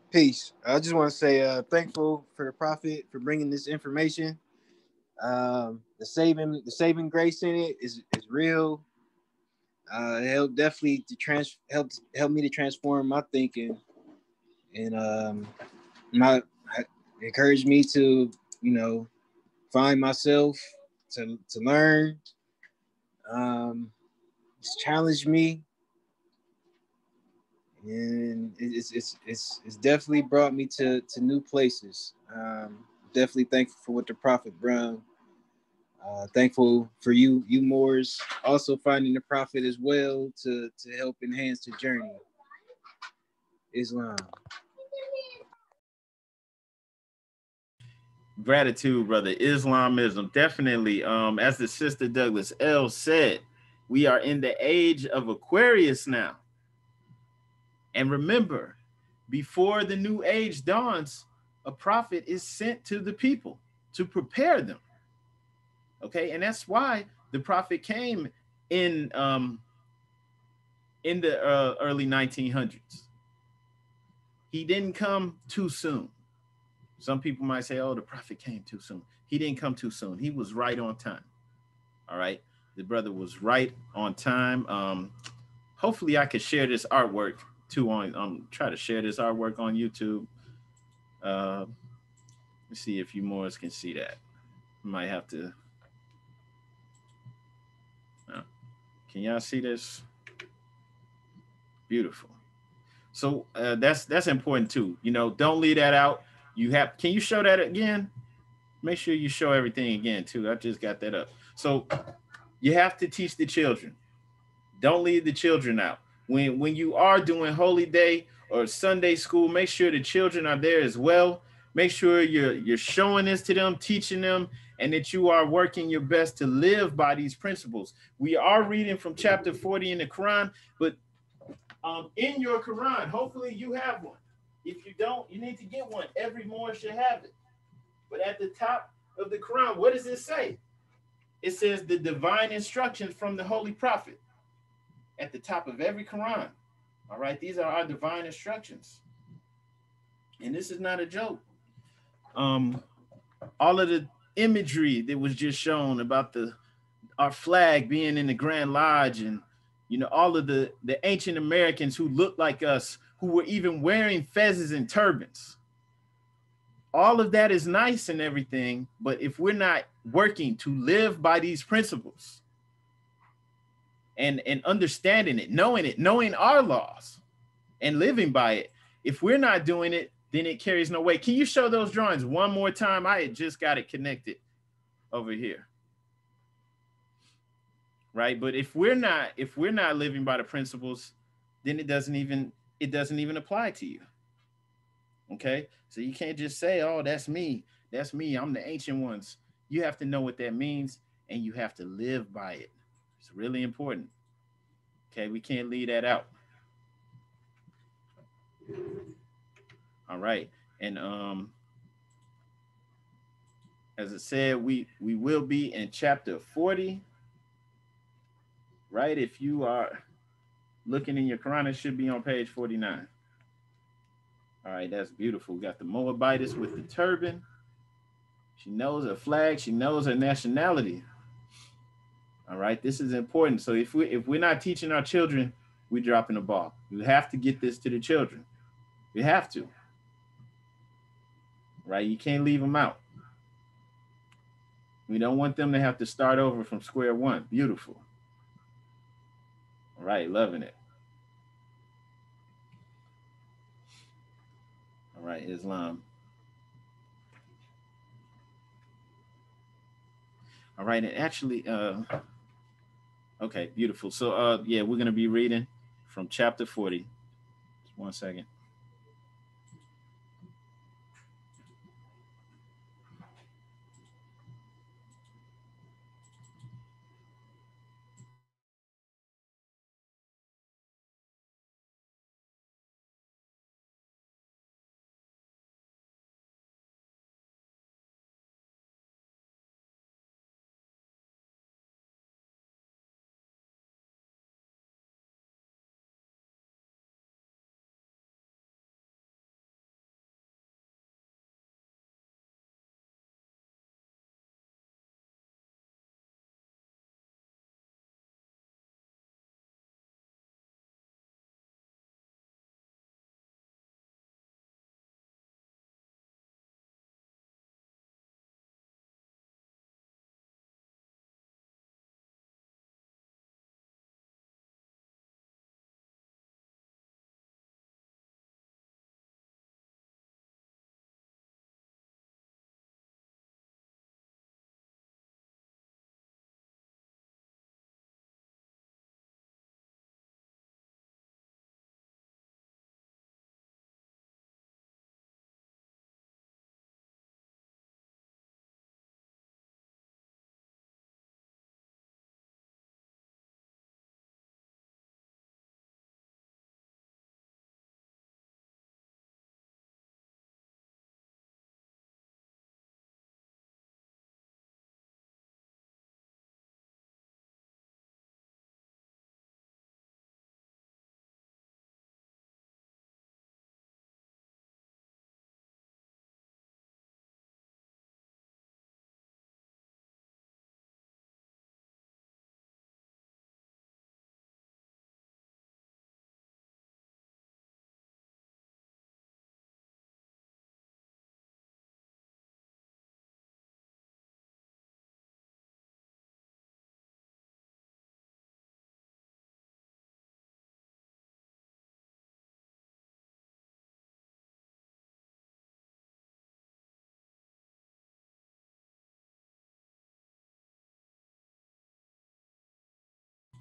Peace. I just want to say thankful for the prophet for bringing this information. The saving grace in it is real. It helped definitely to help me to transform my thinking, and encouraged me to find myself, to learn. It's challenged me. And it's definitely brought me to new places. Definitely thankful for what the prophet brought. Thankful for you Moors also finding the prophet as well to help enhance the journey. Islam. Gratitude, brother. Islamism, definitely. As the sister Douglas L said, we are in the age of Aquarius now. And remember, before the new age dawns, a prophet is sent to the people to prepare them. Okay, and that's why the prophet came in the early 1900s. He didn't come too soon. Some people might say, oh, the prophet came too soon. He didn't come too soon. He was right on time. All right, the brother was right on time. Hopefully I could share this artwork too on try to share this artwork on YouTube. Let's see if you Moors can see that. Might have to. Can y'all see this? Beautiful. So that's important too. Don't leave that out. Can you show that again? Make sure you show everything again too. I just got that up. So you have to teach the children. Don't leave the children out. When you are doing holy day or Sunday school, make sure the children are there as well. Make sure you're showing this to them, teaching them, and that you are working your best to live by these principles. We are reading from chapter 40 in the Quran, but in your Quran, hopefully you have one. If you don't, you need to get one. Every Moor should have it. But at the top of the Quran, what does it say? It says the divine instructions from the Holy Prophet at the top of every Quran. All right, these are our divine instructions. And this is not a joke. All of the imagery that was just shown about our flag being in the Grand Lodge, and all of the ancient Americans who looked like us, who were even wearing fezzes and turbans. all of that is nice and everything, but if we're not working to live by these principles and understanding it, knowing our laws and living by it, if we're not doing it, then it carries no weight. Can you show those drawings one more time? I had just got it connected over here. Right? But if we're not living by the principles, then it doesn't even apply to you. Okay? So you can't just say, "Oh, that's me. That's me. I'm the ancient ones." You have to know what that means and you have to live by it. It's really important. Okay? We can't leave that out. All right. And as I said, we will be in chapter 40. Right? If you are looking in your Quran, it should be on page 49. All right, that's beautiful. We got the Moabitess with the turban. She knows her flag. She knows her nationality. All right, this is important. So if we're not teaching our children, we're dropping the ball. We have to get this to the children. We have to. Right? You can't leave them out. We don't want them to have to start over from square one. Beautiful. All right, loving it. All right, Islam. All right, and actually, okay, beautiful. So, yeah, we're gonna be reading from chapter 40. Just one second.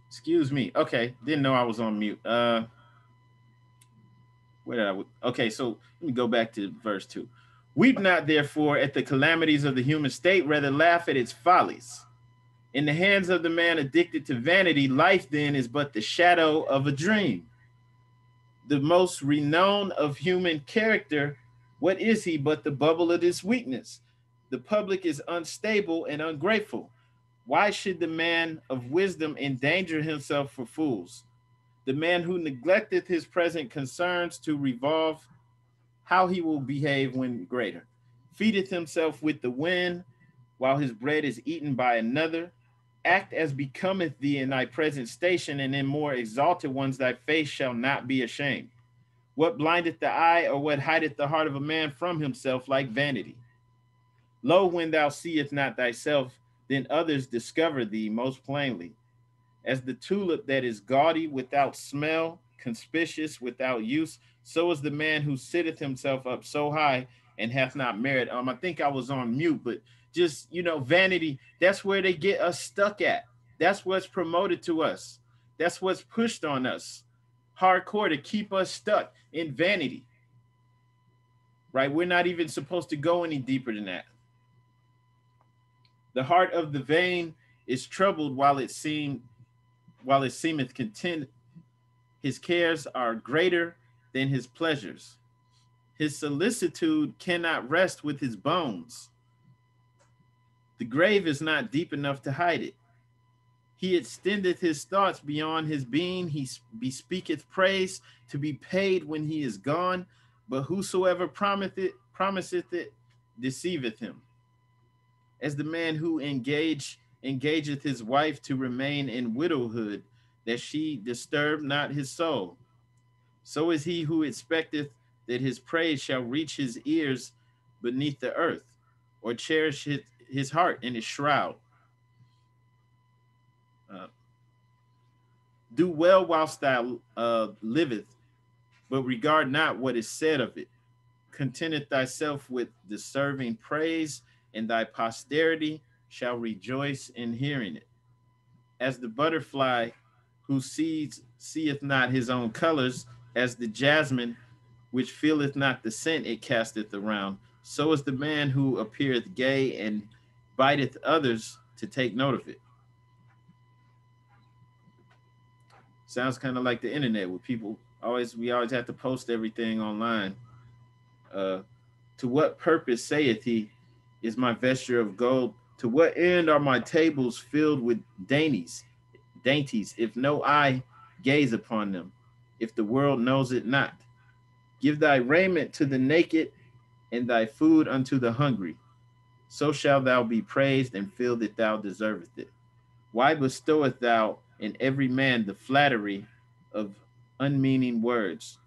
Excuse me. Okay, didn't know I was on mute. Where did I? Okay, so let me go back to verse 2. Weep not, therefore, at the calamities of the human state, rather laugh at its follies. In the hands of the man addicted to vanity, life then is but the shadow of a dream. The most renowned of human character, what is he but the bubble of this weakness? The public is unstable and ungrateful. Why should the man of wisdom endanger himself for fools? The man who neglecteth his present concerns to revolve how he will behave when greater, feedeth himself with the wind, while his bread is eaten by another. Act as becometh thee in thy present station, and in more exalted ones thy face shall not be ashamed. What blindeth the eye, or what hideth the heart of a man from himself, like vanity? Lo, when thou seest not thyself, then others discover thee most plainly. As the tulip that is gaudy without smell, conspicuous without use, so is the man who sitteth himself up so high and hath not merit. I think I was on mute, but just, vanity, that's where they get us stuck at. That's what's promoted to us. That's what's pushed on us hardcore to keep us stuck in vanity, right? We're not even supposed to go any deeper than that. The heart of the vain is troubled while it seemeth content. His cares are greater than his pleasures. His solicitude cannot rest with his bones. The grave is not deep enough to hide it. He extendeth his thoughts beyond his being. He bespeaketh praise to be paid when he is gone, but whosoever promiseth it deceiveth him. As the man who engageth his wife to remain in widowhood, that she disturb not his soul, so is he who expecteth that his praise shall reach his ears beneath the earth, or cherish his heart in his shroud. Do well whilst thou liveth, but regard not what is said of it. Contenteth thyself with deserving praise, and thy posterity shall rejoice in hearing it. As the butterfly who seeth not his own colors, as the jasmine which feeleth not the scent it casteth around, so is the man who appeareth gay and biteth others to take note of it. Sounds kind of like the internet, where we always have to post everything online. To what purpose, saith he, is my vesture of gold? To what end are my tables filled with dainties, if no eye gaze upon them, if the world knows it not? Give thy raiment to the naked, and thy food unto the hungry. So shalt thou be praised and feel that thou deservest it. Why bestowest thou in every man the flattery of unmeaning words?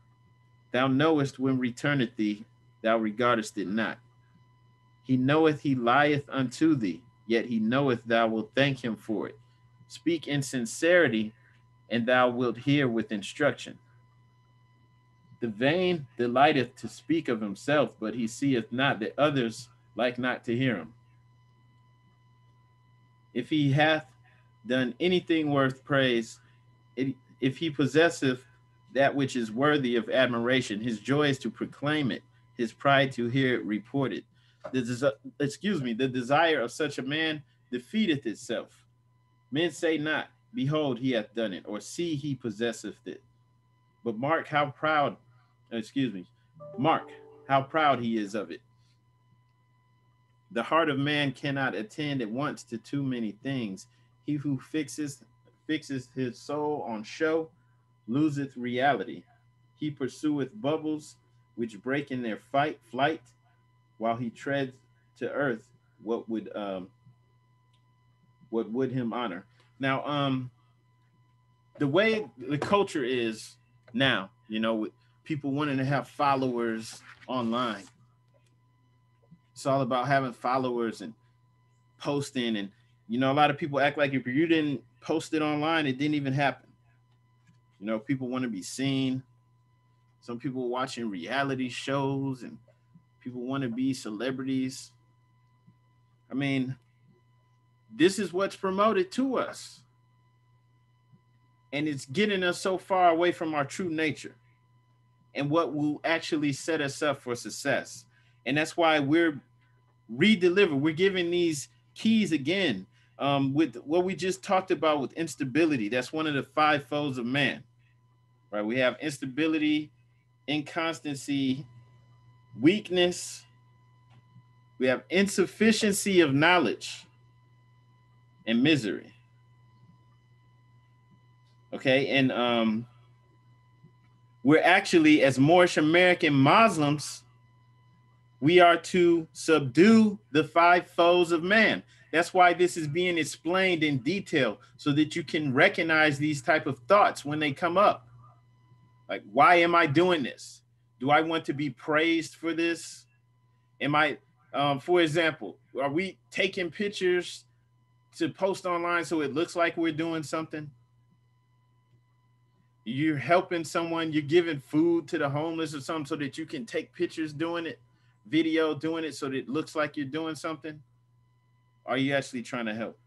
Thou knowest when returneth thee, thou regardest it not. He knoweth he lieth unto thee, yet he knoweth thou wilt thank him for it. Speak in sincerity, and thou wilt hear with instruction. The vain delighteth to speak of himself, but he seeth not that others like not to hear him. If he hath done anything worth praise, if he possesseth that which is worthy of admiration, his joy is to proclaim it, his pride to hear it reported. The desire of such a man defeateth itself. Men say not, behold, he hath done it, or see, he possesseth it. But mark how proud he is of it. The heart of man cannot attend at once to too many things. He who fixes his soul on show loseth reality. He pursueth bubbles which break in their flight, while he treads to earth what would him honor. Now, the way the culture is now, with people wanting to have followers online, it's all about having followers and posting. And, a lot of people act like if you didn't post it online, it didn't even happen. People want to be seen. Some people are watching reality shows, and people want to be celebrities. I mean, this is what's promoted to us. And it's getting us so far away from our true nature and what will actually set us up for success. And that's why we're we're giving these keys again with what we just talked about with instability. That's one of the 5 foes of man, right? We have instability, inconstancy, weakness. We have insufficiency of knowledge and misery. Okay, and we're actually, as Moorish American Muslims, we are to subdue the 5 foes of man. That's why this is being explained in detail, so that you can recognize these type of thoughts when they come up. Like, why am I doing this? Do I want to be praised for this? Am I, for example, are we taking pictures to post online so it looks like we're doing something? You're helping someone, you're giving food to the homeless or something so that you can take pictures doing it, video doing it so that it looks like you're doing something? Are you actually trying to help?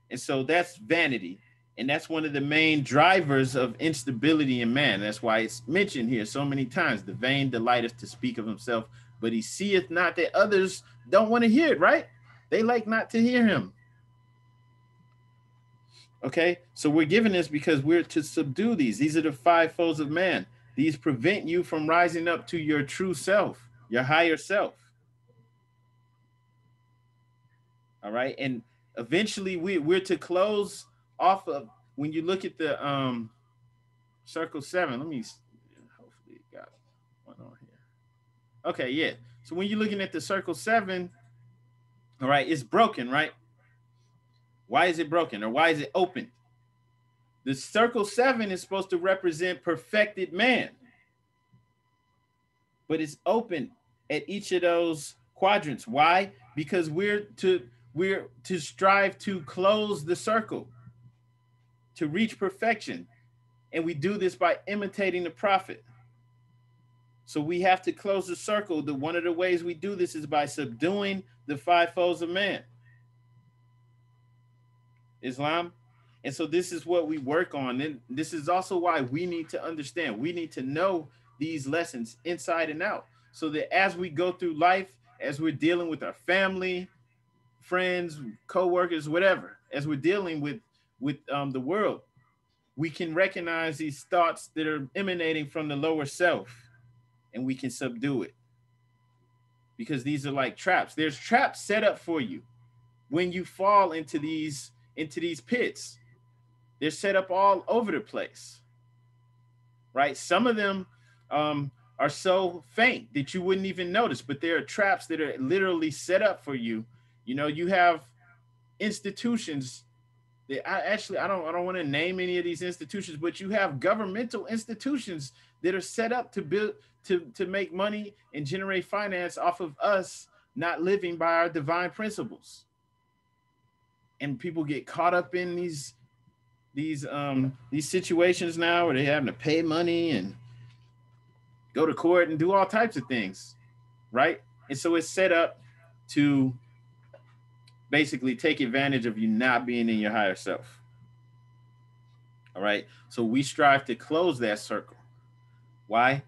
And so that's vanity. And that's one of the main drivers of instability in man. That's why it's mentioned here so many times. The vain delighteth to speak of himself, but he seeth not that others don't want to hear it, right? They like not to hear him. Okay, so we're given this because we're to subdue these. These are the five foes of man. These prevent you from rising up to your true self, your higher self. All right, and eventually we're to close off of, when you look at the circle 7, let me hopefully got one on here. Okay, yeah. So when you're looking at the circle 7, all right, it's broken, right? Why is it broken, or why is it open? The circle 7 is supposed to represent perfected man, but it's open at each of those quadrants. Why? Because we're to strive to close the circle, to reach perfection. And we do this by imitating the prophet. So we have to close the circle. One of the ways we do this is by subduing the five foes of man. Islam. And so this is what we work on. And this is also why we need to understand. We need to know these lessons inside and out, so that as we go through life, as we're dealing with our family, friends, co-workers, whatever, as we're dealing with the world, we can recognize these thoughts that are emanating from the lower self, and we can subdue it. Because these are like traps. There's traps set up for you when you fall into these pits. They're set up all over the place, right? Some of them are so faint that you wouldn't even notice, but there are traps that are literally set up for you. You know, you have institutions that I don't want to name any of these institutions, but you have governmental institutions that are set up to build, to make money and generate finance off of us not living by our divine principles. And people get caught up in these situations now where they're having to pay money and go to court and do all types of things, right? And so it's set up to basically take advantage of you not being in your higher self. All right. So we strive to close that circle. Why?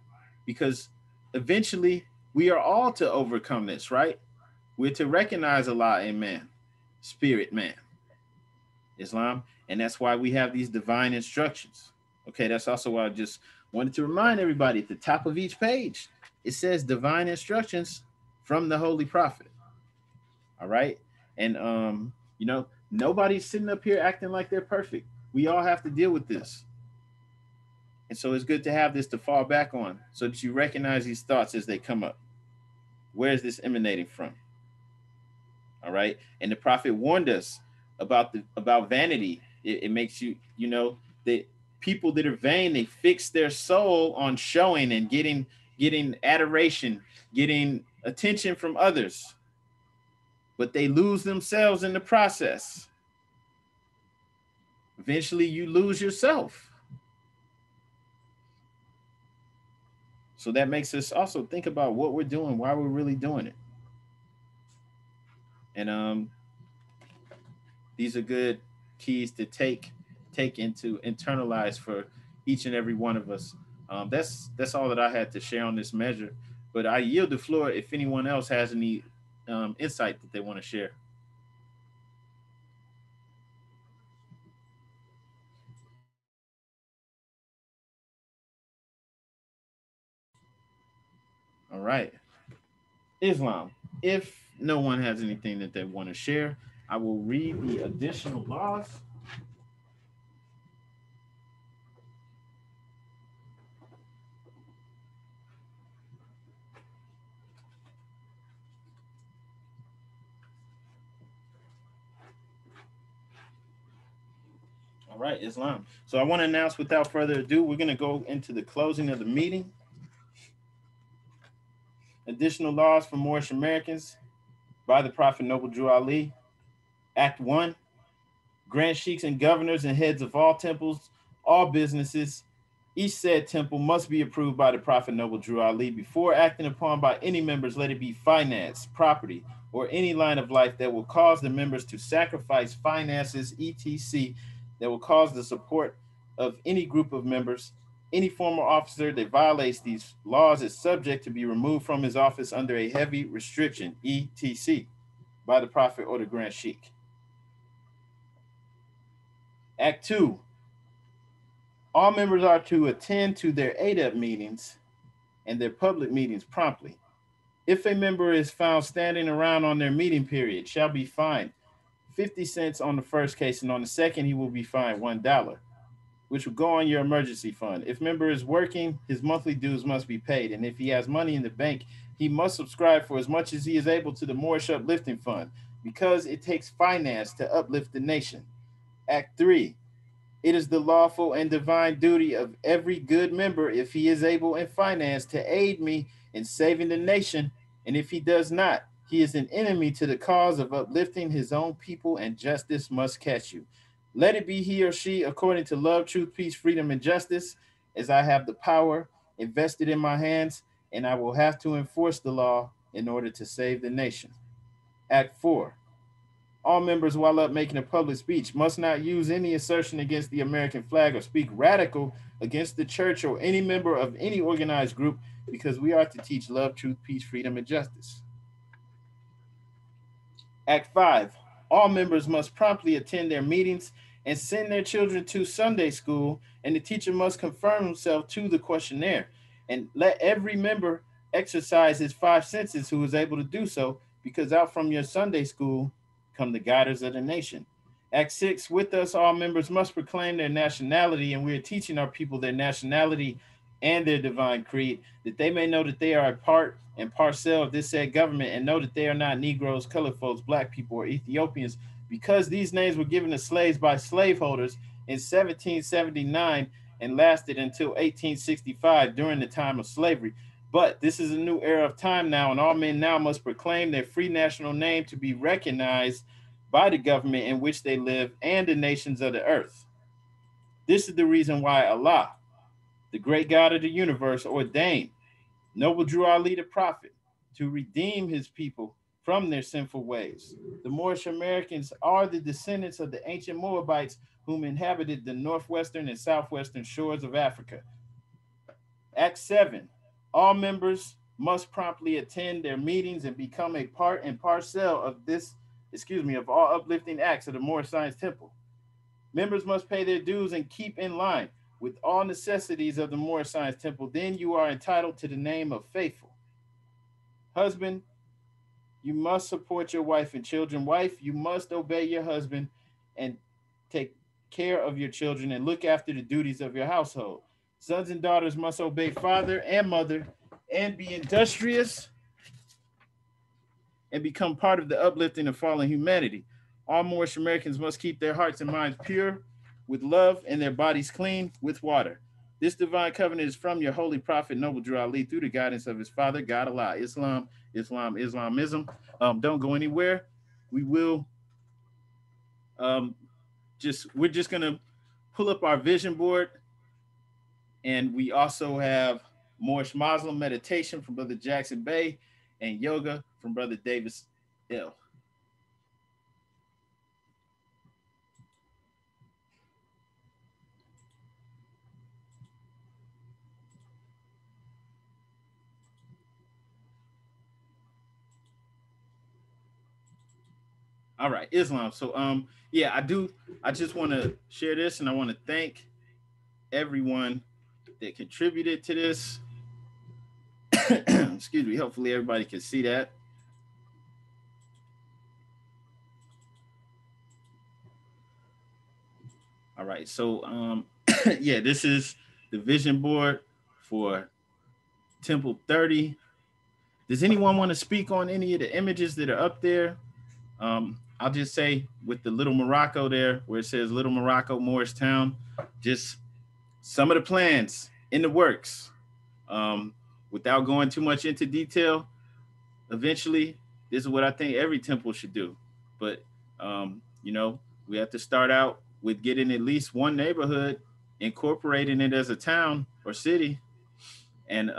Because eventually we are all to overcome this, right? We're to recognize Allah in man, spirit man, Islam. And that's why we have these divine instructions. Okay, that's also why I just wanted to remind everybody at the top of each page, it says divine instructions from the Holy Prophet. All right. And, you know, nobody's sitting up here acting like they're perfect. We all have to deal with this. And so it's good to have this to fall back on so that you recognize these thoughts as they come up. Where is this emanating from? All right. And the prophet warned us about vanity. It makes you, you know, that people that are vain, they fix their soul on showing and getting adoration, getting attention from others, but they lose themselves in the process. Eventually you lose yourself. So that makes us also think about what we're doing, why we're really doing it. And these are good keys to take into internalize for each and every one of us. That's all that I had to share on this measure. But I yield the floor if anyone else has any insight that they want to share. All right. Islam. If no one has anything that they want to share, I will read the additional laws. All right, Islam. So I want to announce without further ado, we're going to go into the closing of the meeting. Additional laws for Moorish Americans by the Prophet Noble Drew Ali. Act 1. Grand sheikhs and governors and heads of all temples, all businesses, each said temple must be approved by the Prophet Noble Drew Ali before acting upon by any members, let it be finance, property, or any line of life that will cause the members to sacrifice finances, etc., that will cause the support of any group of members. Any former officer that violates these laws is subject to be removed from his office under a heavy restriction, etc., by the Prophet or the Grand Sheikh. Act 2. All members are to attend to their ADEP meetings and their public meetings promptly. If a member is found standing around on their meeting period, shall be fined 50 cents on the first case, and on the second, he will be fined $1, which will go on your emergency fund. If member is working, his monthly dues must be paid, and if he has money in the bank, he must subscribe for as much as he is able to the Moorish Uplifting Fund, because it takes finance to uplift the nation. Act 3. It is the lawful and divine duty of every good member, if he is able in finance, to aid me in saving the nation, and if he does not, he is an enemy to the cause of uplifting his own people, and justice must catch you. Let it be he or she according to love, truth, peace, freedom, and justice, as I have the power invested in my hands, and I will have to enforce the law in order to save the nation. Act 4. All members, while up making a public speech, must not use any assertion against the American flag or speak radical against the church or any member of any organized group, because we are to teach love, truth, peace, freedom, and justice. Act 5. All members must promptly attend their meetings and send their children to Sunday school, and the teacher must confirm himself to the questionnaire. And let every member exercise his 5 senses who is able to do so, because out from your Sunday school come the guiders of the nation. Act 6, with us, all members must proclaim their nationality, and we are teaching our people their nationality and their divine creed, that they may know that they are a part and parcel of this said government, and know that they are not Negroes, colored folks, black people, or Ethiopians, because these names were given to slaves by slaveholders in 1779 and lasted until 1865 during the time of slavery. But this is a new era of time now, and all men now must proclaim their free national name to be recognized by the government in which they live and the nations of the earth. This is the reason why Allah, the great God of the universe, ordained Noble Drew Ali the Prophet to redeem his people from their sinful ways. The Moorish Americans are the descendants of the ancient Moabites whom inhabited the northwestern and southwestern shores of Africa. Act 7. All members must promptly attend their meetings and become a part and parcel of of all uplifting acts of the Moorish Science Temple. Members must pay their dues and keep in line with all necessities of the Moorish Science Temple. Then you are entitled to the name of faithful. Husband, you must support your wife and children. Wife, you must obey your husband and take care of your children and look after the duties of your household. Sons and daughters must obey father and mother and be industrious and become part of the uplifting of fallen humanity. All Moorish Americans must keep their hearts and minds pure with love and their bodies clean with water. This divine covenant is from your holy prophet, Noble Drew Ali, through the guidance of his father, God Allah. Islam, Islam, Islamism. Don't go anywhere. We will we're just gonna pull up our vision board, and we also have Moorish Muslim meditation from Brother Jackson Bay and yoga from Brother Davis L. All right, Islam. So yeah, I just want to share this, and I want to thank everyone that contributed to this. Excuse me. Hopefully everybody can see that. All right. So yeah, this is the vision board for Temple 30. Does anyone want to speak on any of the images that are up there? I'll just say with the Little Morocco there, where it says Little Morocco, Moorish Town, just some of the plans in the works. Without going too much into detail, eventually, this is what I think every temple should do. But, we have to start out with getting at least one neighborhood, incorporating it as a town or city, and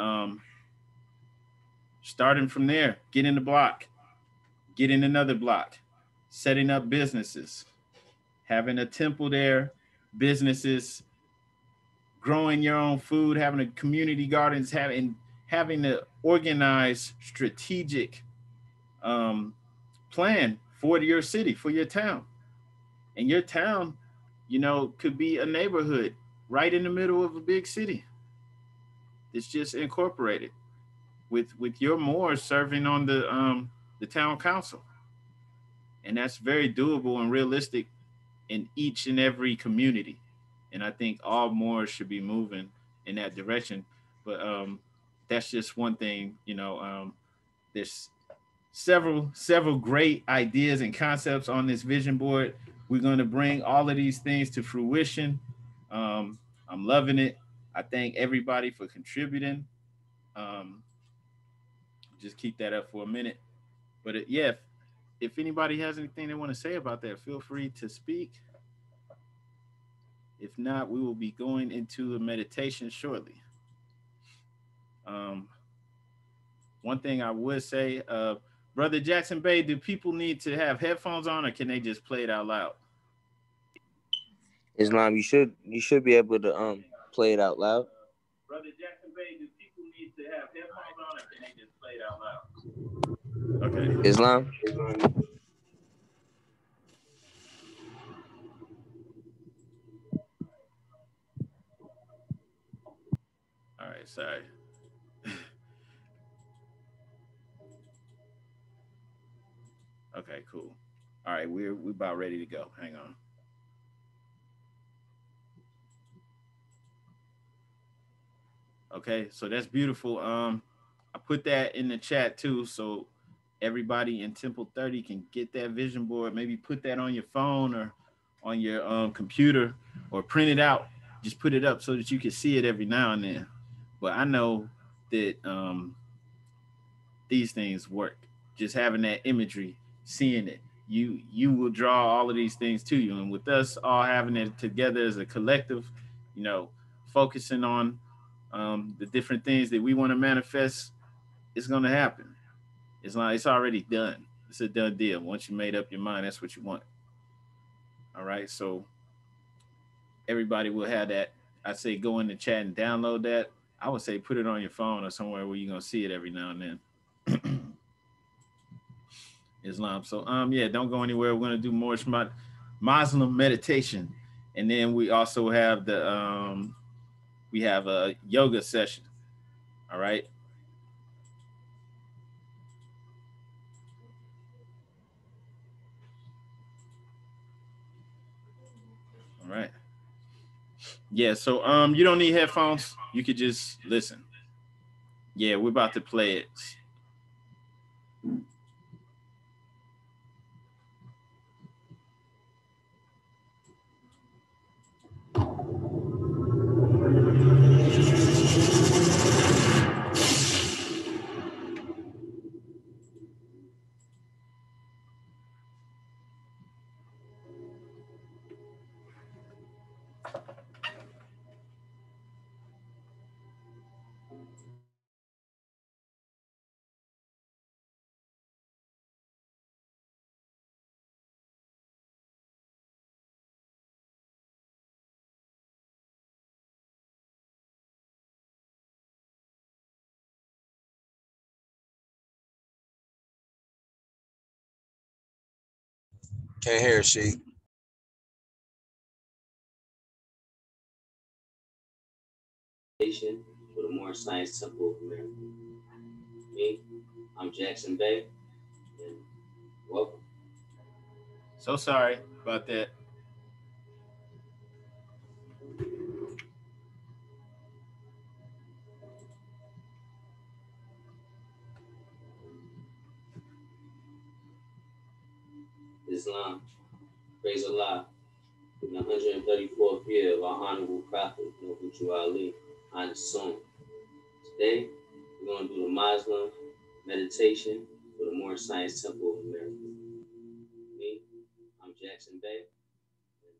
starting from there, getting the block, getting another block, setting up businesses, having a temple there, businesses, growing your own food, having a community gardens, having the organized strategic plan for your city, for your town. And your town, could be a neighborhood right in the middle of a big city. It's just incorporated with your Moors serving on the town council. And that's very doable and realistic in each and every community. And I think all Moors should be moving in that direction. But that's just one thing, there's several great ideas and concepts on this vision board. We're going to bring all of these things to fruition. I'm loving it. I thank everybody for contributing. Just keep that up for a minute. But if anybody has anything they want to say about that, feel free to speak. If not, we will be going into a meditation shortly. One thing I would say, Brother Jackson Bay, do people need to have headphones on, or can they just play it out loud? Islam, you should be able to play it out loud. Brother Jackson Bay, do people need to have headphones on, or can they just play it out loud? Okay. Islam. All right, sorry. Okay, cool. All right, we're about ready to go. Hang on. Okay, so that's beautiful. I put that in the chat too, so everybody in Temple 30 can get that vision board. Maybe put that on your phone or on your computer, or print it out. Just put it up so that you can see it every now and then. But I know that these things work. Just having that imagery, seeing it, you will draw all of these things to you. And with us all having it together as a collective, focusing on the different things that we want to manifest, it's going to happen. It's already done. It's a done deal. Once you made up your mind, that's what you want. All right. So everybody will have that. I say go in the chat and download that. I would say put it on your phone or somewhere where you're going to see it every now and then. Islam. So don't go anywhere. We're going to do more Muslim meditation. And then we also have we have a yoga session. All right. All right. Yeah, so you don't need headphones. You could just listen. Yeah, we're about to play it. Can't hear she. For the Moorish Science Temple of America. Me, I'm Jackson Bay, and welcome. So sorry about that. Islam. Praise Allah. In the 134th year of our honorable prophet, Noble Ali, on his song. Today, we're going to do the Moslem meditation for the Moorish Science Temple of America. Me, I'm Jackson Bay. And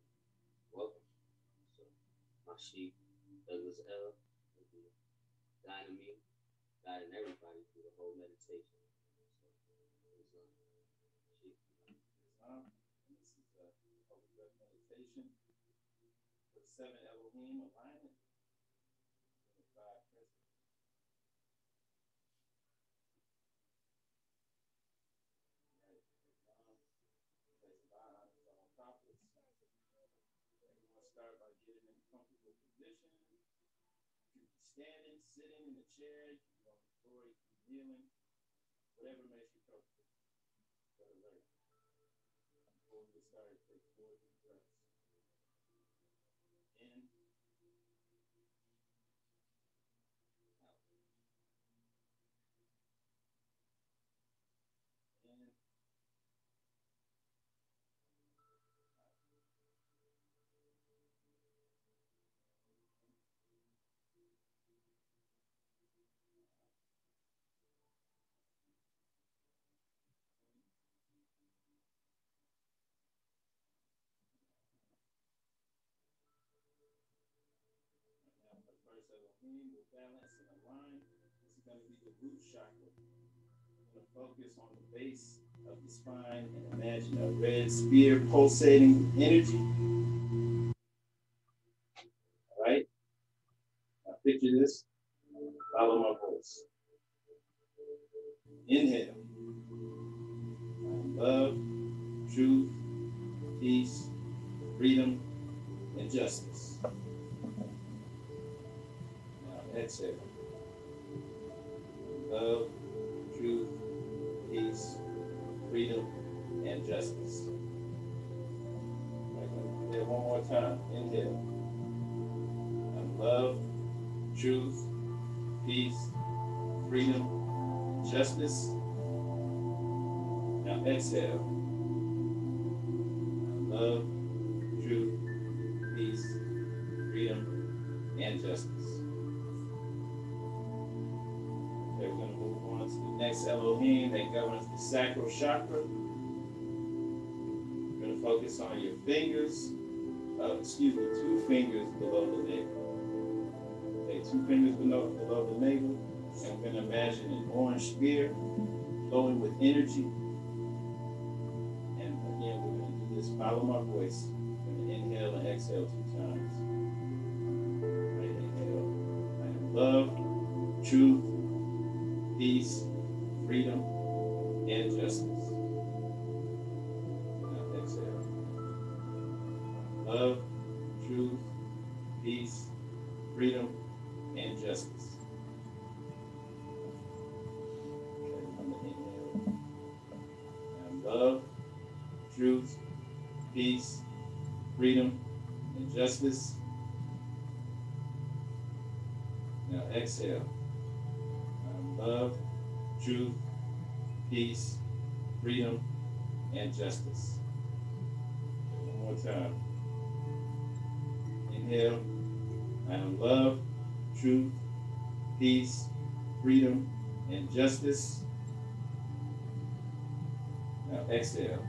welcome. So, my sheep, Douglas L, will be guiding me, guiding everybody through the whole meditation. This is a Holy Koran meditation for 7 Elohim alignment and the 5 principles. Place of honor to all prophets. We're going to start by getting in a comfortable position. You can be standing, sitting in a chair, you can be on the floor, you can be kneeling, whatever makes you comfortable. Go to learn. Before we get started, take 4 deep breaths. In, out. In, out. Now, the first Elohim will balance and align. This is going to be the root chakra. We're going to focus on the base of the spine and imagine a red spear pulsating with energy. All right? Now, picture this. Follow my voice. Inhale. Love, truth, peace, freedom, and justice. Now exhale. Love, truth, peace, freedom, and justice. Inhale one more time. Inhale. Love, truth, peace, freedom, justice. Now exhale. Love, truth, peace, freedom, and justice. Okay, we're going to move on to the next Elohim that governs the Sacral Chakra. We're going to focus on your fingers, 2 fingers below the navel. Okay, 2 fingers below the navel. And we're going to imagine an orange spear flowing with energy. And again, we're going to do this, follow my voice. We're going to inhale and exhale 2 times. Right, inhale. I am love, truth, peace, freedom, and justice. Now exhale. Love, truth, peace, freedom, and justice. Okay, I'm going to inhale. Love, truth, peace, freedom, and justice. Now exhale. Love, truth, peace, freedom, and justice. One more time. Inhale. I am love, truth, peace, freedom, and justice. Now exhale.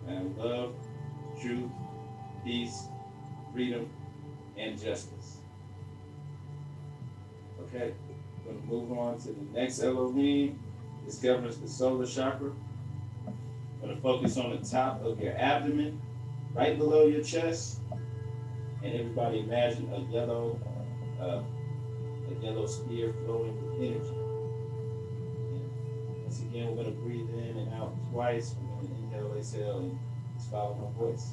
I am love, truth, peace, freedom, and justice. Okay, we're going to move on to the next Elohim. This governs the solar chakra. We're going to focus on the top of your abdomen, right below your chest. And everybody imagine a yellow spear flowing with energy. And once again, we're going to breathe in and out twice. We're going to inhale, exhale, and just follow my voice.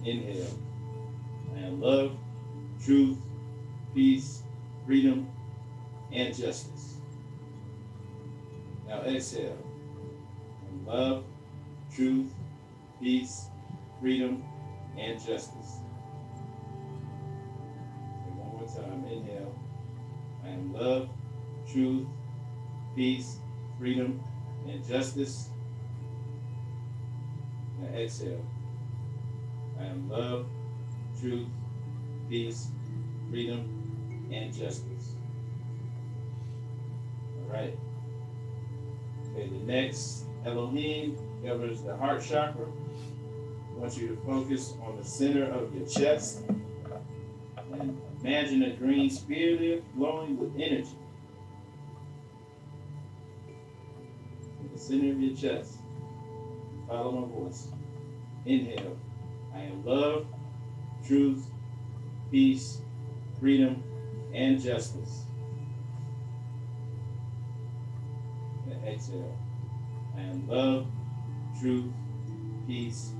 Inhale. I am love, truth, peace, freedom, and justice. Now exhale. And love, truth, peace, freedom, and justice. Okay, one more time. Inhale. I am love, truth, peace, freedom, and justice. And exhale. I am love, truth, peace, freedom, and justice. All right. Okay, the next Elohim governs the heart chakra. I want you to focus on the center of your chest and imagine a green spear there glowing with energy. In the center of your chest. Follow my voice. Inhale. I am love, truth, peace, freedom, and justice. And exhale. I am love, truth, peace,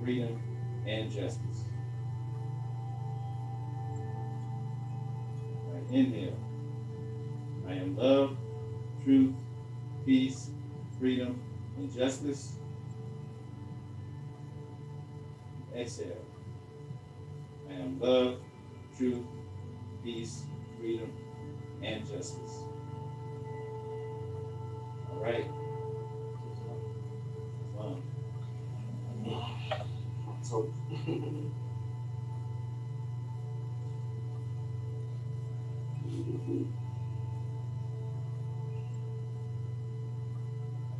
freedom, and justice. All right, inhale. I am love, truth, peace, freedom, and justice. Exhale. I am love, truth, peace, freedom, and justice. All right. So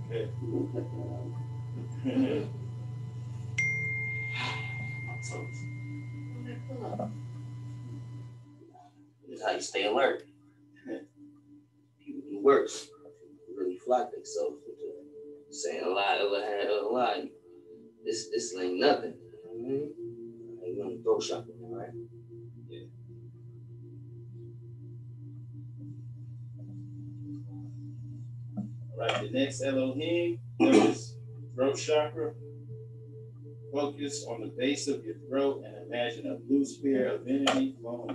Okay. this is how you stay alert. People do worse. Really flock themselves into saying a lie, a lie. This ain't nothing. You know what I mean? Ain't gonna throw shopping, right? Yeah. All right, the next Elohim is throat chakra. Focus on the base of your throat and imagine a blue spear of energy flowing.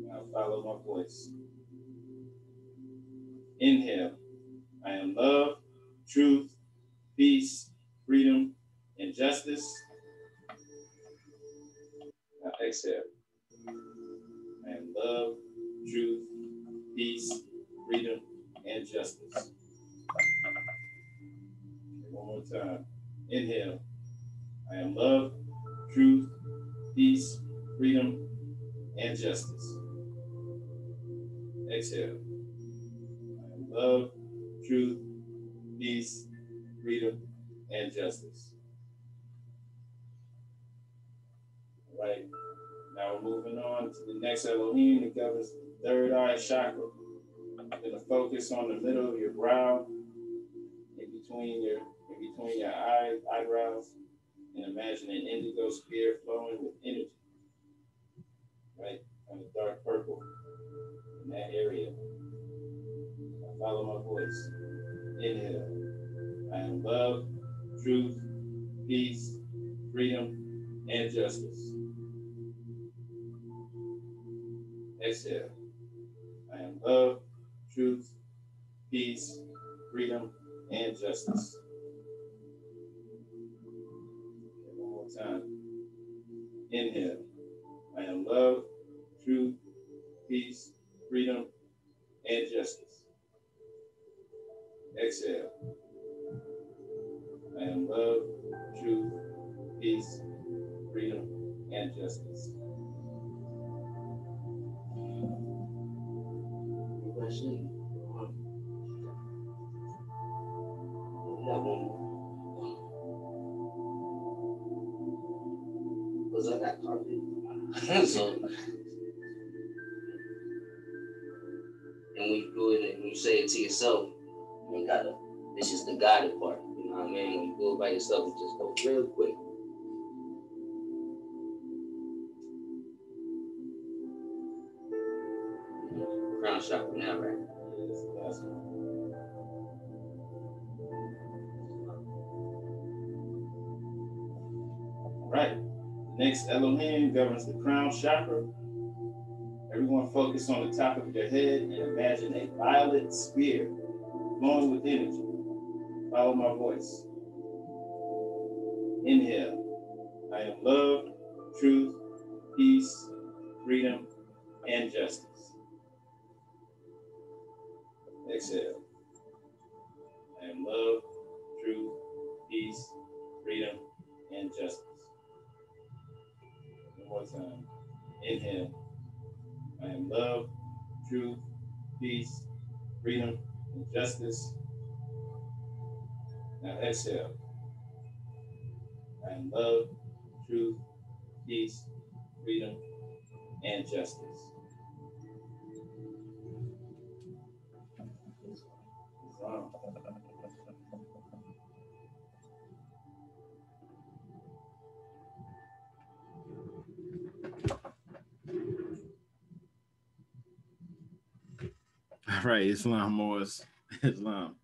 Now follow my voice. Inhale. I am love, truth, peace, freedom, and justice. Now exhale. I am love, truth, peace, freedom, and justice. Okay, one more time. Inhale. I am love, truth, peace, freedom, and justice. Exhale. I am love, truth, peace, freedom, and justice. All right. Now we're moving on to the next Elohim that governs the third eye chakra. I'm going to focus on the middle of your brow, in between your eyebrows, and imagine an indigo spear flowing with energy, right? Kind of dark purple in that area. Now follow my voice. Inhale. I am love, truth, peace, freedom, and justice. Exhale. I am love, truth, peace, freedom, and justice. Okay, one more time. Inhale. I am love, truth, peace, freedom, and justice. Exhale. I am love, truth, peace, freedom, and justice. Question. That one. Because I got carpet. So, and when you do it and you say it to yourself, you gotta, this is the guided part. You know what I mean? When you do it by yourself, it just goes real quick. Crown chakra now, right? Yeah, that's the last one. All right. The next Elohim governs the crown chakra. Everyone focus on the top of your head and imagine a violet spear glowing with energy. Follow my voice. Inhale. I am love, truth, peace, freedom, and justice. Exhale. I am love, truth, peace, freedom, and justice. One more time. Inhale. I am love, truth, peace, freedom, and justice. Now exhale. I am love, truth, peace, freedom, and justice. All right, Islam Moors. Islam.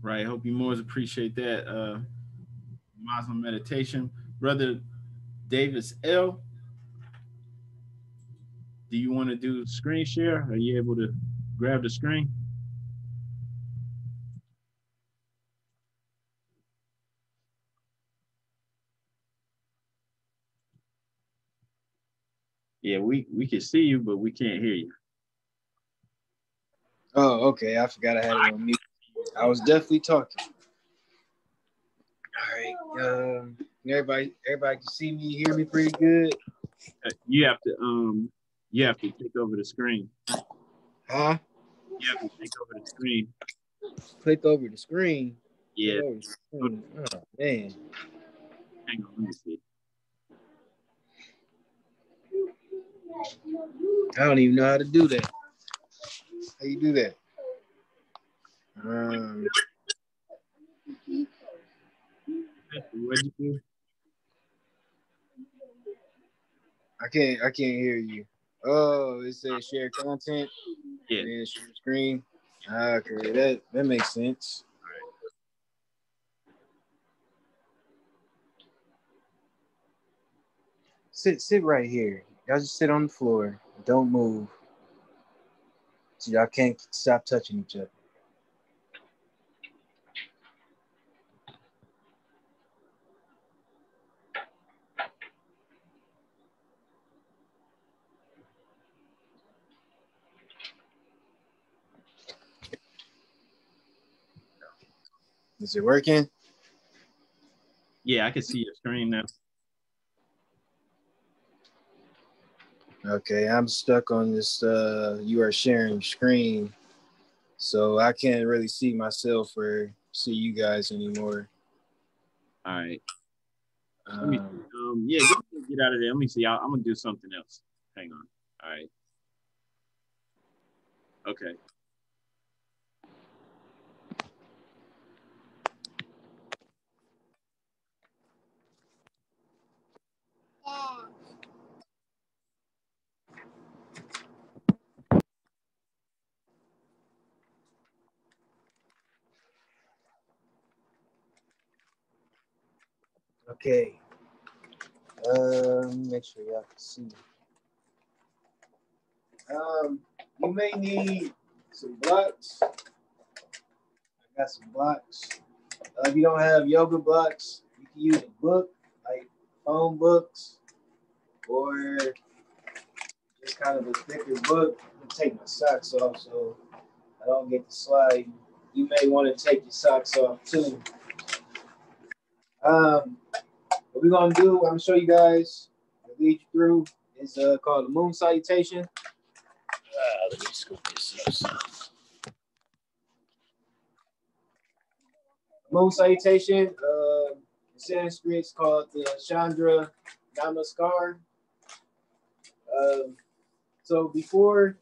Right, hope you Moors appreciate that. Muslim meditation. Brother Davis L., do you want to do screen share? Are you able to grab the screen? Yeah, we can see you, but we can't hear you. Oh, okay. I forgot I had it on mute. I was definitely talking. All right. Everybody can see me, hear me pretty good. You have to take over the screen. Huh? You have to take over the screen. Click over the screen. Yeah. Oh, man. Hang on, let me see. I don't even know how to do that. How you do that? What'd you do? I can't hear you. Oh, it says share content. Yeah. And then share screen. Okay, that makes sense. Sit right here. Y'all just sit on the floor. Don't move. So y'all can't stop touching each other. Is it working? Yeah, I can see your screen now. Okay, I'm stuck on this you are sharing screen. So I can't really see myself or see you guys anymore. All right. Let me get out of there. Let me see. I'm gonna do something else. Hang on. All right. Okay. Okay. Make sure y'all can see. You may need some blocks. I got some blocks. If you don't have yoga blocks, you can use a book, like phone books, or just kind of a thicker book. I'm gonna take my socks off so I don't get to slide. You may want to take your socks off too. What we're gonna do, I'm gonna show you guys, I'll lead you through, is called the moon salutation. Let me scoop this up. Moon salutation, in Sanskrit, it's called the Chandra Namaskar. So before,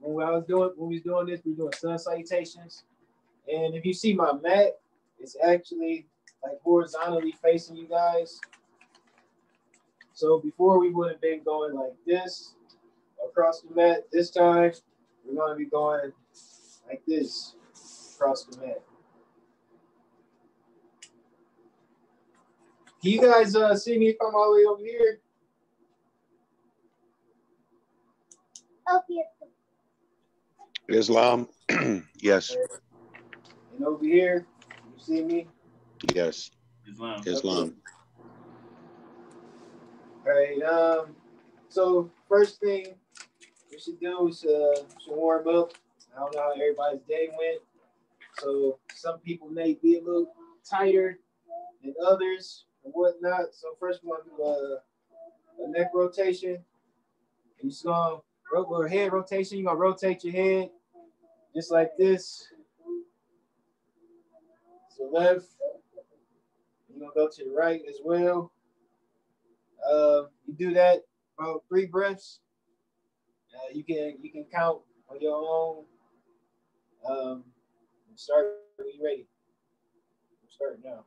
when we was doing this, we were doing sun salutations. And if you see my mat, it's actually like horizontally facing you guys. So before we would have been going like this across the mat. This time we're going to be going like this across the mat. Can you guys see me if I'm all the way over here? Up here. Islam, yes. And over here, you see me? Yes. Islam. Islam. All right. So first thing we should do is warm up. I don't know how everybody's day went. So some people may be a little tighter than others and whatnot. So first we're gonna do a neck rotation. You're just gonna or head rotation. You're gonna rotate your head just like this. To the left. You're gonna go to the right as well. You do that about 3 breaths. You can count on your own. Start when you're ready. Start now.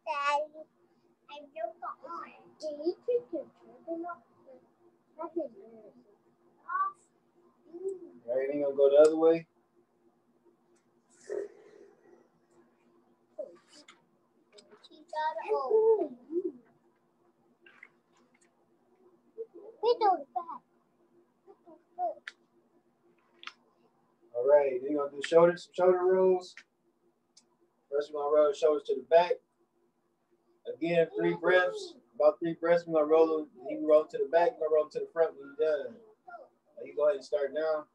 Daddy, I broke the arm. Did you take your turban off? Everything gonna go the other way. All right, then you're gonna do shoulder rolls. First, we're gonna roll the shoulders to the back. Again, 3 breaths. About 3 breaths, we're gonna roll them. You can roll them to the back, we're gonna roll them to the front when you're done. You go ahead and start now.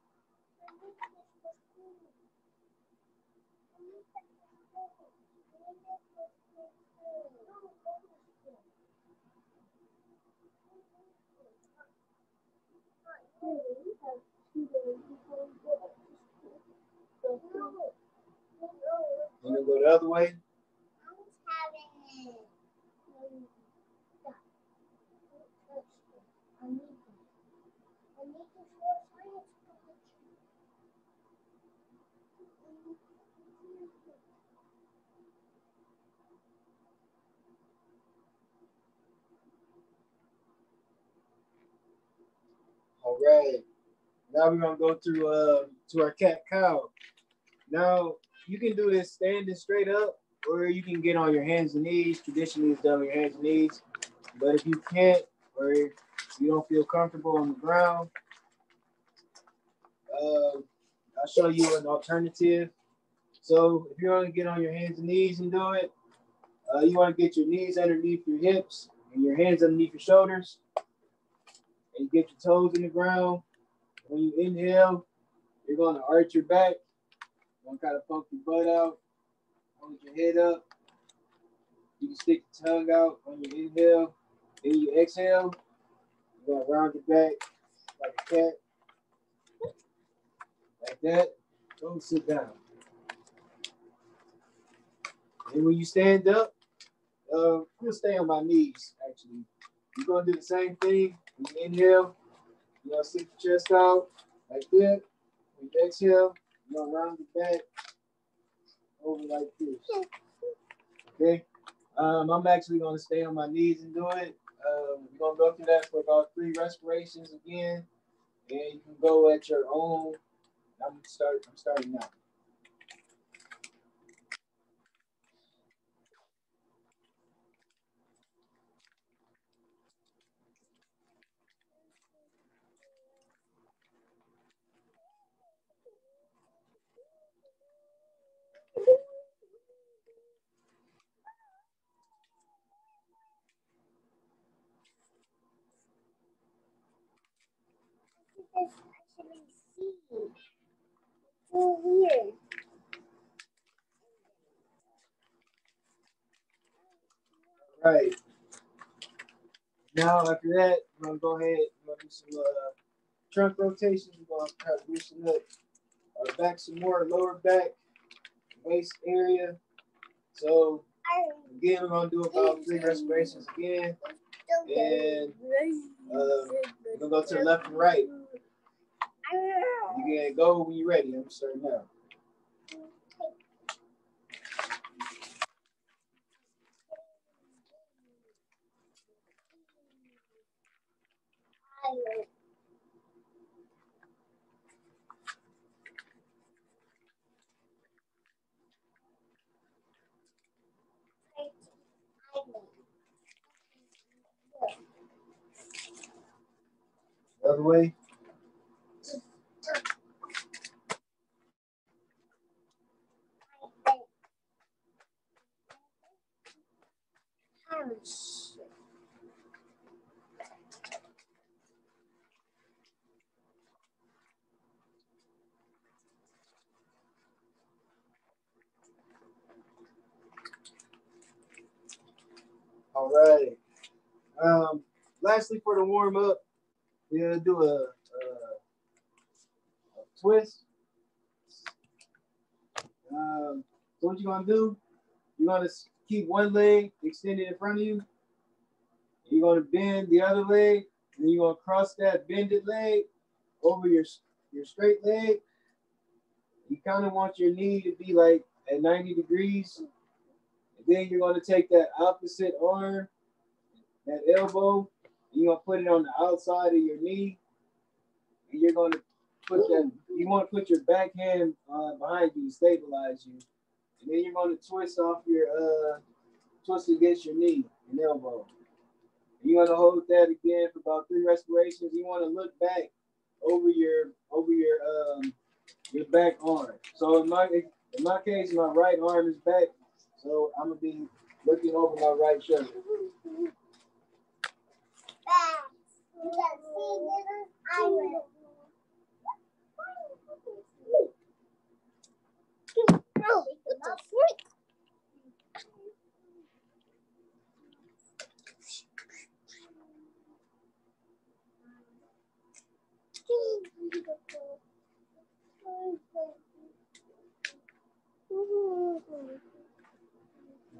You're gonna go the other way. All right. Now we're gonna go to our cat cow. Now you can do this standing straight up, or you can get on your hands and knees. Traditionally, it's done on your hands and knees. But if you can't, or you don't feel comfortable on the ground, I'll show you an alternative. So if you're gonna get on your hands and knees and do it, you want to get your knees underneath your hips and your hands underneath your shoulders, and you get your toes in the ground. When you inhale, you're going to arch your back. You're going to kind of pump your butt out, hold your head up. You can stick your tongue out on your inhale. Then you exhale. You're going to round your back like a cat. Like that. Go sit down. And when you stand up, you'll stay on my knees, actually. You're going to do the same thing. When you inhale, you're going to stick your chest out like that. When you exhale, you're going to round your back over like this. Okay? I'm actually going to stay on my knees and do it. We're going to go through that for about 3 respirations again. And you can go at your own. I'm starting now. So weird. All right. Now after that, I'm gonna go ahead. I'm gonna do some trunk rotations. We're gonna try to loosen up our back some more, lower back, waist area. So again, we're gonna do about 3 respirations again, and we're gonna go to the left and right. You can go when you're ready. I'm starting now. The other way. All right. Lastly, for the warm up, we'll do a twist. So what you're gonna do? You're gonna keep one leg extended in front of you. You're gonna bend the other leg, and you're gonna cross that bended leg over your straight leg. You kind of want your knee to be like at 90 degrees. And then you're gonna take that opposite arm, that elbow, and you're gonna put it on the outside of your knee. And you're gonna put that, you want to put your backhand behind you to stabilize you. And then you're going to twist off your, twist against your knee and elbow. And you're going to hold that again for about 3 respirations. You want to look back over your back arm. So in my case, my right arm is back. So I'm going to be looking over my right shoulder.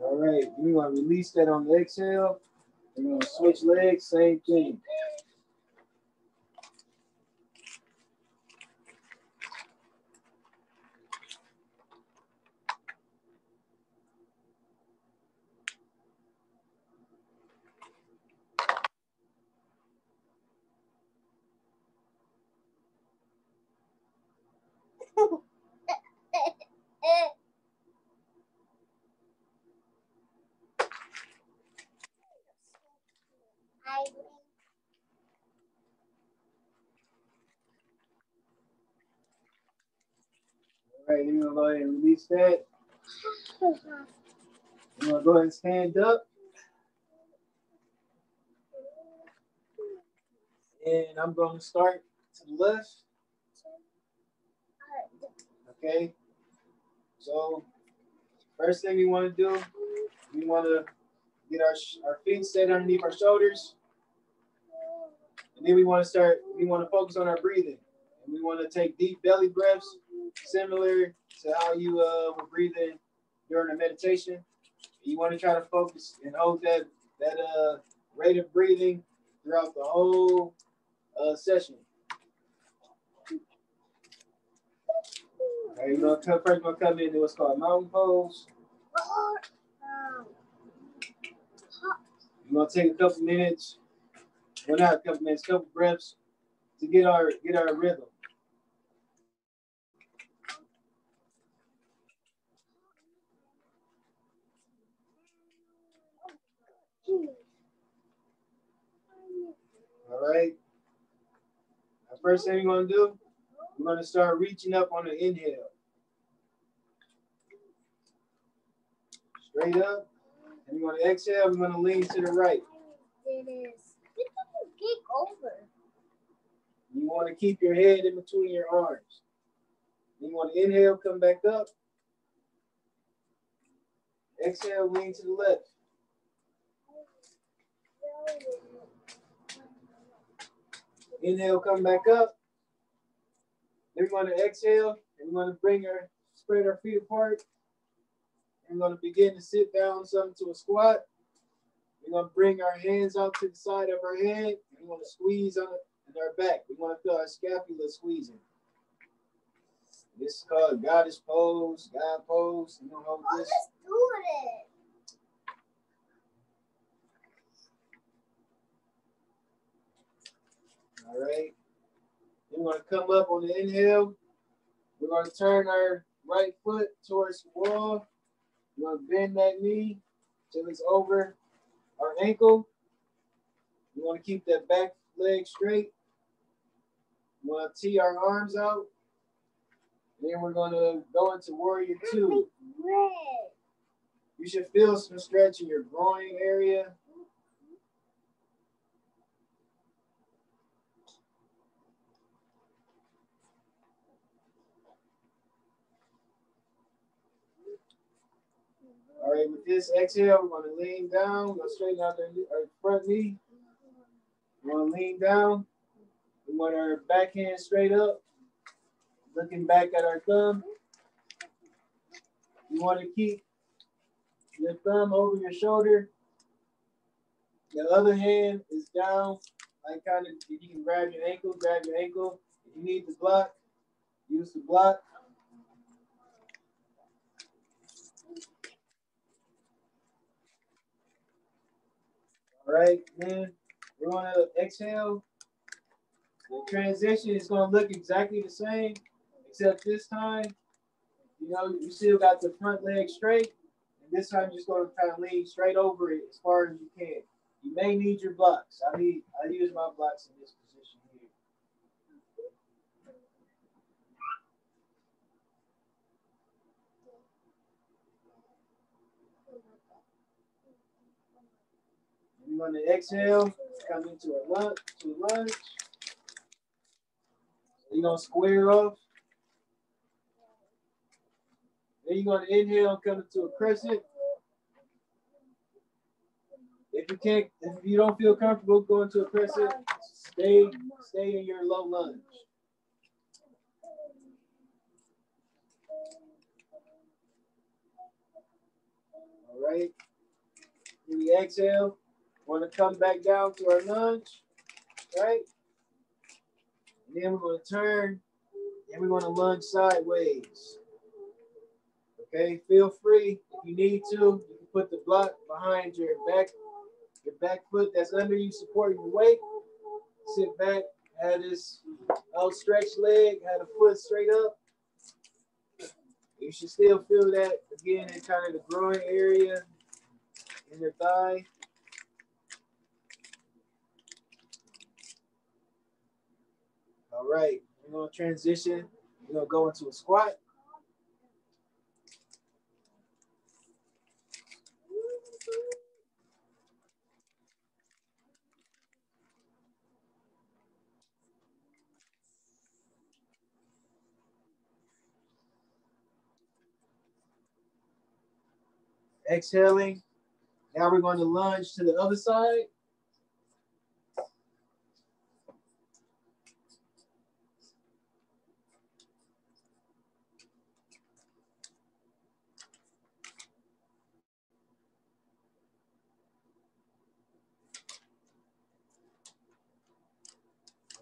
All right, we're going to release that on the exhale. We're going to switch legs, same thing. All right, you're going to go ahead and release that. You're going to go ahead and stand up. And I'm going to start to the left. Okay. So first thing we want to do, we want to get our feet set underneath our shoulders. And then we want to focus on our breathing. And we want to take deep belly breaths, similar to how you were breathing during a meditation. You want to try to focus and hold that rate of breathing throughout the whole session. All right, you're gonna come into what's called mountain pose. You're gonna take a couple minutes, well, not a couple minutes, couple breaths to get our rhythm. All right. The first thing we're gonna do, we're gonna start reaching up on the inhale. Straight up. And we're gonna exhale, we're gonna lean to the right. It is. It doesn't kick over. You want to keep your head in between your arms. You want to inhale, come back up. Exhale, lean to the left. Inhale, come back up. Then we're going to exhale, and we're going to spread our feet apart. And we're going to begin to sit down something to a squat. We're going to bring our hands out to the side of our head, and we're going to squeeze on our back. We want to feel our scapula squeezing. This is called goddess pose, God pose. You don't hold this. Just doing it. All right. Then we're going to come up on the inhale. We're going to turn our right foot towards the wall. We're going to bend that knee till it's over our ankle. We want to keep that back leg straight. We want to tee our arms out. And then we're going to go into warrior 2. You should feel some stretch in your groin area. All All right, with this exhale, we're going to lean down. We're going to straighten out our front knee. We're going to lean down. We want our backhand straight up, looking back at our thumb. You want to keep your thumb over your shoulder. The other hand is down. Like kind of, if you can grab your ankle, grab your ankle. If you need the block, use the block. All right, then we're going to exhale. The transition is going to look exactly the same, except this time, you know, you still got the front leg straight. And this time, you're just going to kind of lean straight over it as far as you can. You may need your blocks. I use my blocks in this position here. We're going to exhale, come into a lunge. You're going to square off. Then you're going to inhale and come into a crescent. If you don't feel comfortable going to a crescent, stay in your low lunge. All right. When we exhale, we're going to come back down to our lunge, right? And then we're going to turn and we're going to lunge sideways. Okay, feel free if you need to. You can put the block behind your back foot that's under you, supporting your weight. Sit back, have this outstretched leg, have the foot straight up. You should still feel that again in kind of the groin area in your thigh. All right, we're going to transition. We're going to go into a squat. Exhaling. Now we're going to lunge to the other side.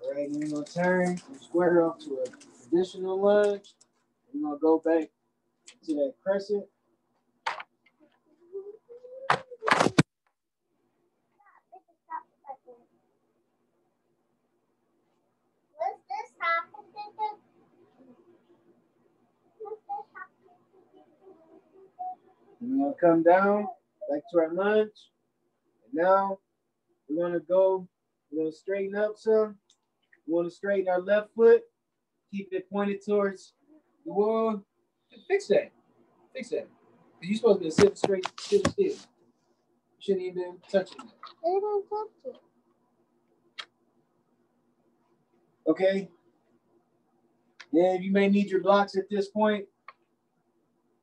All right, then we're going to turn and square up to a traditional lunge. We're going to go back to that crescent. We're going to come down back to our lunge. And now we're going to straighten up some. We want to straighten our left foot. Keep it pointed towards the wall. Fix that. You're supposed to be sitting straight, sitting still. You shouldn't even be touching it. I don't touch it. Okay. Then you may need your blocks at this point.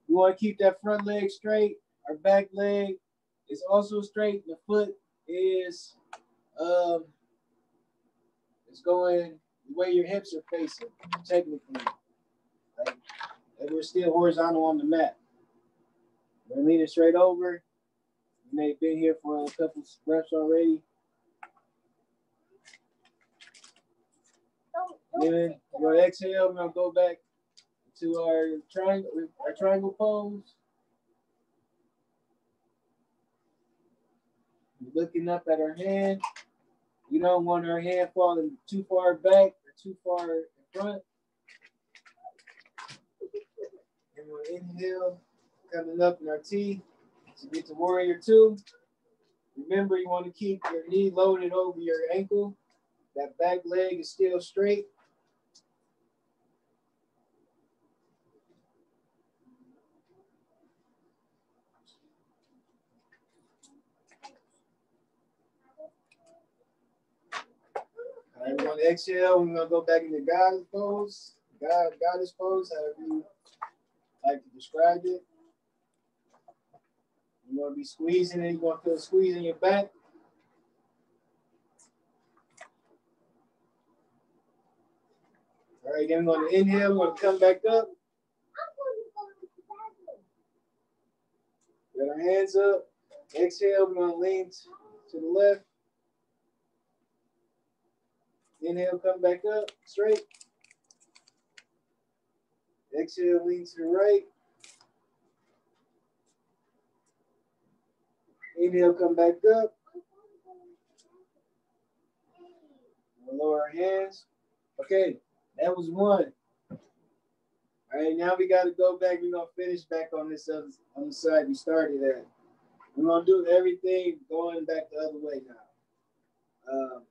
You want to keep that front leg straight. Our back leg is also straight. The foot is it's going the way your hips are facing, technically. Like, and we're still horizontal on the mat. We're leaning straight over. You may have been here for a couple reps already. Then we're going to exhale. We're going to go back to our triangle pose. We're looking up at our hand. We don't want our hand falling too far back or too far in front. And we'll inhale, coming up in our T to get to warrior two. Remember, you want to keep your knee loaded over your ankle. That back leg is still straight. All right, we're going to exhale. We're going to go back into goddess pose. Goddess pose, however you like to describe it. You want to be squeezing it. You want to feel a squeeze in your back. All right, then we're going to inhale. We're going to come back up. Get our hands up. Exhale, we're going to lean to the left. Inhale, come back up, straight. Exhale, lean to the right. Inhale, come back up. We'll lower our hands. Okay, that was one. All right, now we got to go back. We're going to finish back on this other, on the side we started at. We're going to do everything going back the other way now.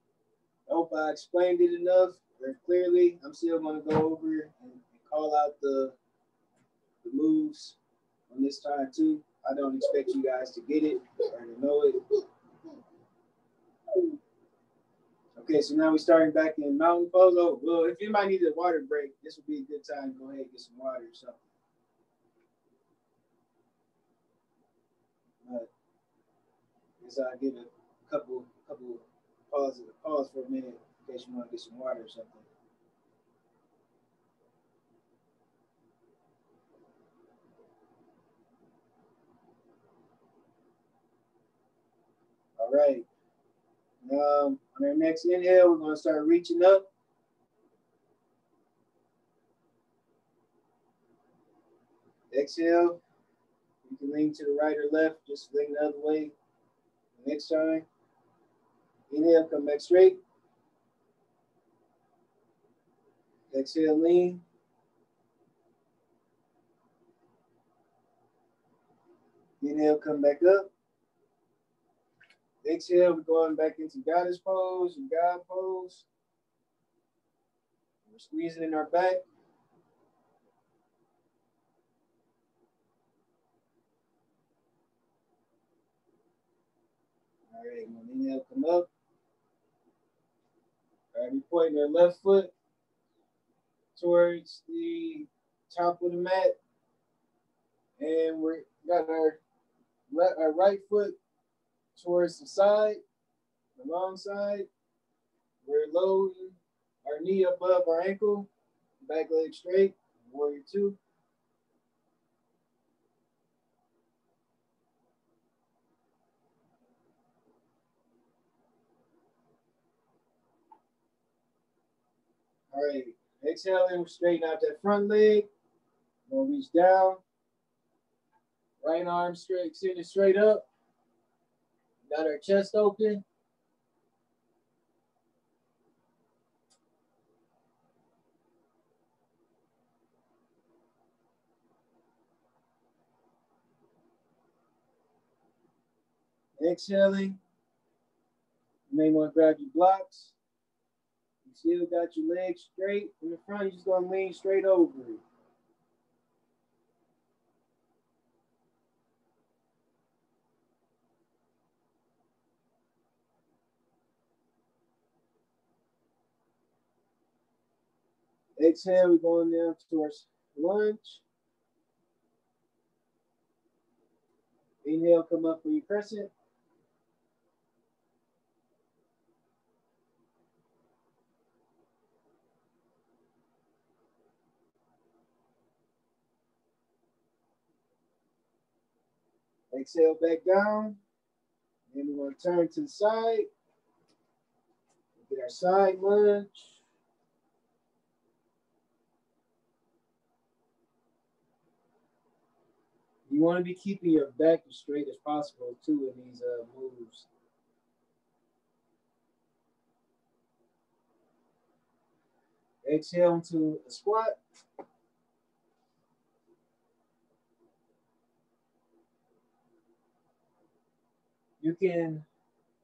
I hope I explained it enough or clearly. I'm still going to go over and call out the moves on this time too. I don't expect you guys to get it or to know it. Okay, so now we're starting back in mountain pose. Oh, well, if you might need a water break, this would be a good time to go ahead and get some water or something. I guess I'll give a couple pause for a minute in case you want to get some water or something. All right. On our next inhale, we're going to start reaching up. Exhale. You can lean to the right or left. Just lean the other way. Next time. Inhale, come back straight. Exhale, lean. Inhale, come back up. Exhale, we're going back into goddess pose and God pose. We're squeezing in our back. All right, inhale, come up. All right, we're pointing our left foot towards the top of the mat. And we got our right foot towards the side, the long side. We're loading our knee above our ankle, back leg straight, warrior two. All right, exhaling, we're straighten out that front leg. We're gonna reach down. Right arm straight, sitting straight up. Got our chest open. Exhaling. You may want to grab your blocks. You still got your legs straight in the front. You're just going to lean straight over it. Exhale, we're going down towards lunge. Inhale, come up for your crescent. Exhale back down. Then we're going to turn to the side. Get our side lunge. You want to be keeping your back as straight as possible too in these moves. Exhale into a squat. You can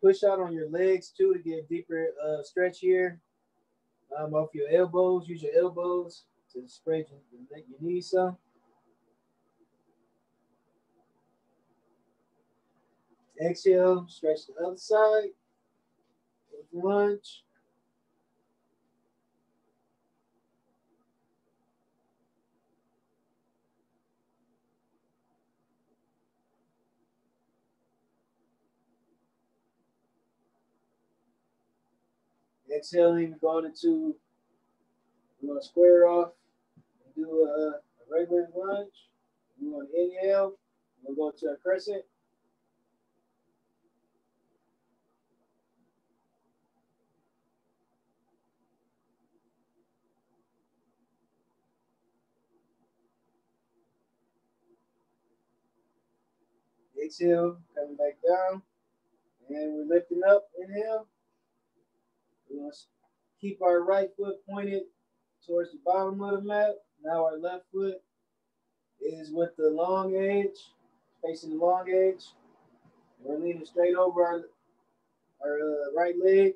push out on your legs too to get deeper stretch here. Off your elbows, use your elbows to spread your knees some. Exhale, stretch the other side. Lunge. exhaling, going into, we're going to square off and do a regular lunge. We're going to inhale. We'll go to a crescent. Exhale, coming back down. And we're lifting up, inhale. We're going to keep our right foot pointed towards the bottom of the mat. Now our left foot is with the long edge, facing the long edge. We're leaning straight over our right leg.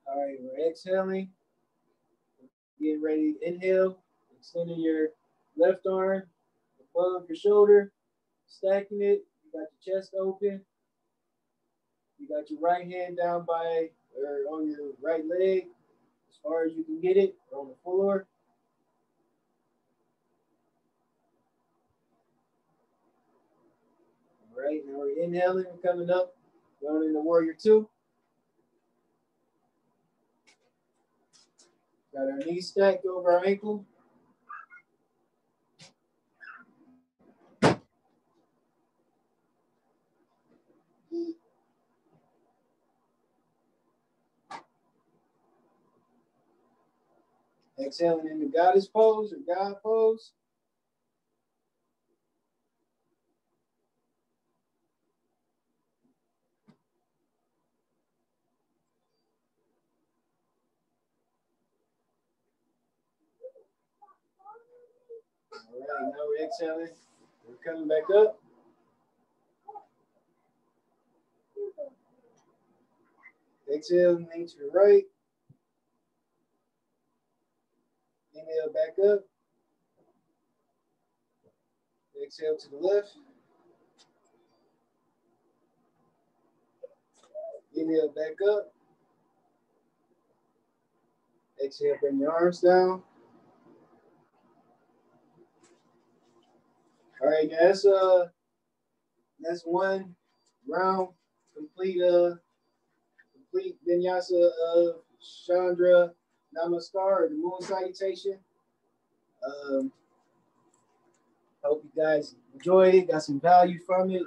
All right, we're exhaling. Getting ready to inhale. Extending your left arm above your shoulder. Stacking it. You got your chest open. You got your right hand down by or on your right leg as far as you can get it, or on the floor. All right, now we're inhaling and coming up, going into warrior two. Got our knees stacked over our ankle. Exhaling into goddess pose or God pose. All right, now we're exhaling. We're coming back up. Exhale, lean to the right. Inhale back up. Exhale to the left. Inhale back up. Exhale, bring your arms down. All right, guys, that's one round complete vinyasa of Chandra Namaskar, the moon salutation. Hope you guys enjoyed it, got some value from it.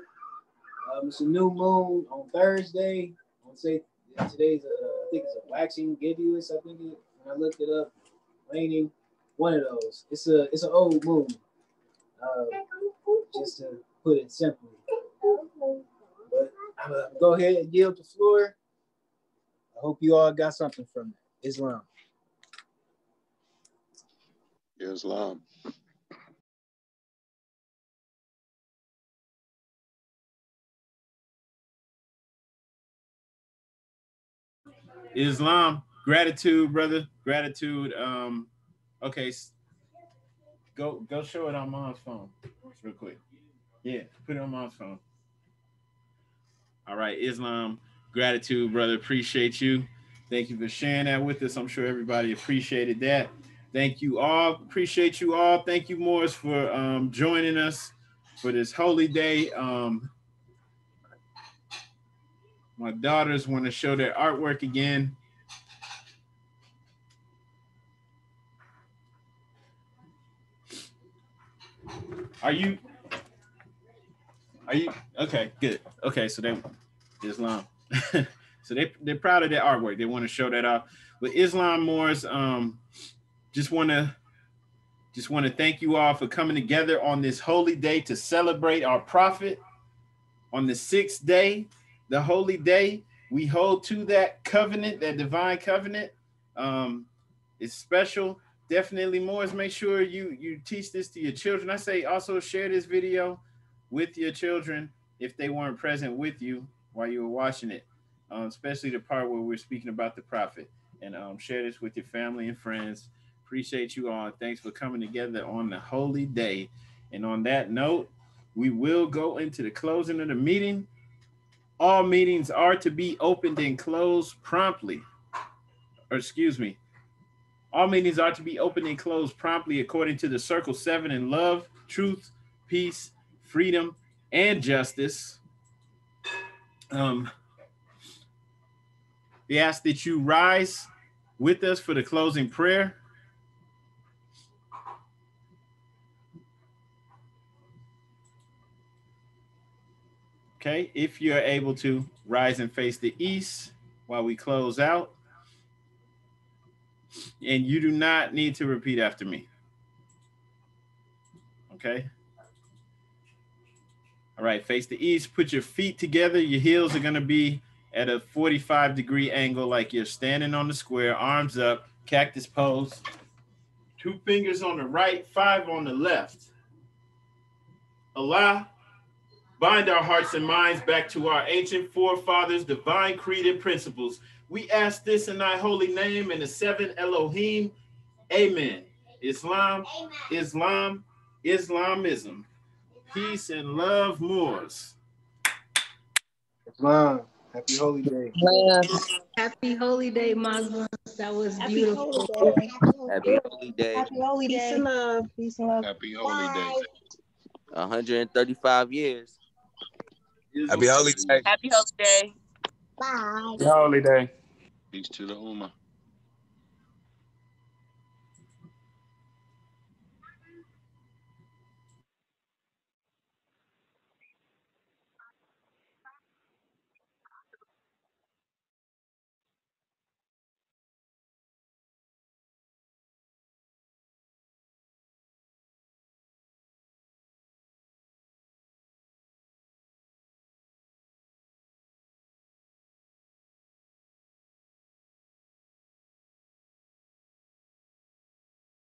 It's a new moon on Thursday. I want to say today's I think it's a waxing gibbous. I think it, when I looked it up, waning, one of those. It's an old moon. Just to put it simply. But I'm gonna go ahead and yield the floor. I hope you all got something from it. Islam. Islam. Islam, gratitude, brother, gratitude. Okay, go show it on Mom's phone real quick. Yeah, put it on Mom's phone. All right, Islam, gratitude, brother. Appreciate you. Thank you for sharing that with us. I'm sure everybody appreciated that. Thank you all. Appreciate you all. Thank you, Morris, for joining us for this holy day. My daughters want to show their artwork again. Are you okay? Good. Okay, so they Islam. So they're proud of their artwork. They want to show that off. But Islam Morris, just want to thank you all for coming together on this holy day to celebrate our prophet on the 6th day, the holy day. We hold to that covenant, that divine covenant. It's special. Definitely, Morris, make sure you teach this to your children. I say also share this video with your children if they weren't present with you while you were watching it, especially the part where we're speaking about the prophet. And share this with your family and friends. Appreciate you all. Thanks for coming together on the holy day. And on that note, we will go into the closing of the meeting. All meetings are to be opened and closed promptly. Or excuse me. All meetings are to be opened and closed promptly according to the Circle 7 in love, truth, peace, freedom, and justice. We ask that you rise with us for the closing prayer. Okay, if you're able to rise and face the east while we close out. And you do not need to repeat after me. Okay. All right, face the east, put your feet together. Your heels are going to be at a 45-degree angle, like you're standing on the square, arms up, cactus pose. 2 fingers on the right, 5 on the left. Allah, bind our hearts and minds back to our ancient forefathers' divine creed and principles. We ask this in thy holy name and the 7 Elohim. Amen. Islam, Amen. Islam, Islamism. Peace and love, Moors. Islam. Happy Holy Day. Happy Holy Day, Muslims. That was beautiful. Happy Holy Day. Happy Holy Day. Peace and love. Peace and love. Happy Holy Day. 135 years. Happy Holy Day. Happy Holy Day. Bye. Happy Holy Day. Peace to the Ummah.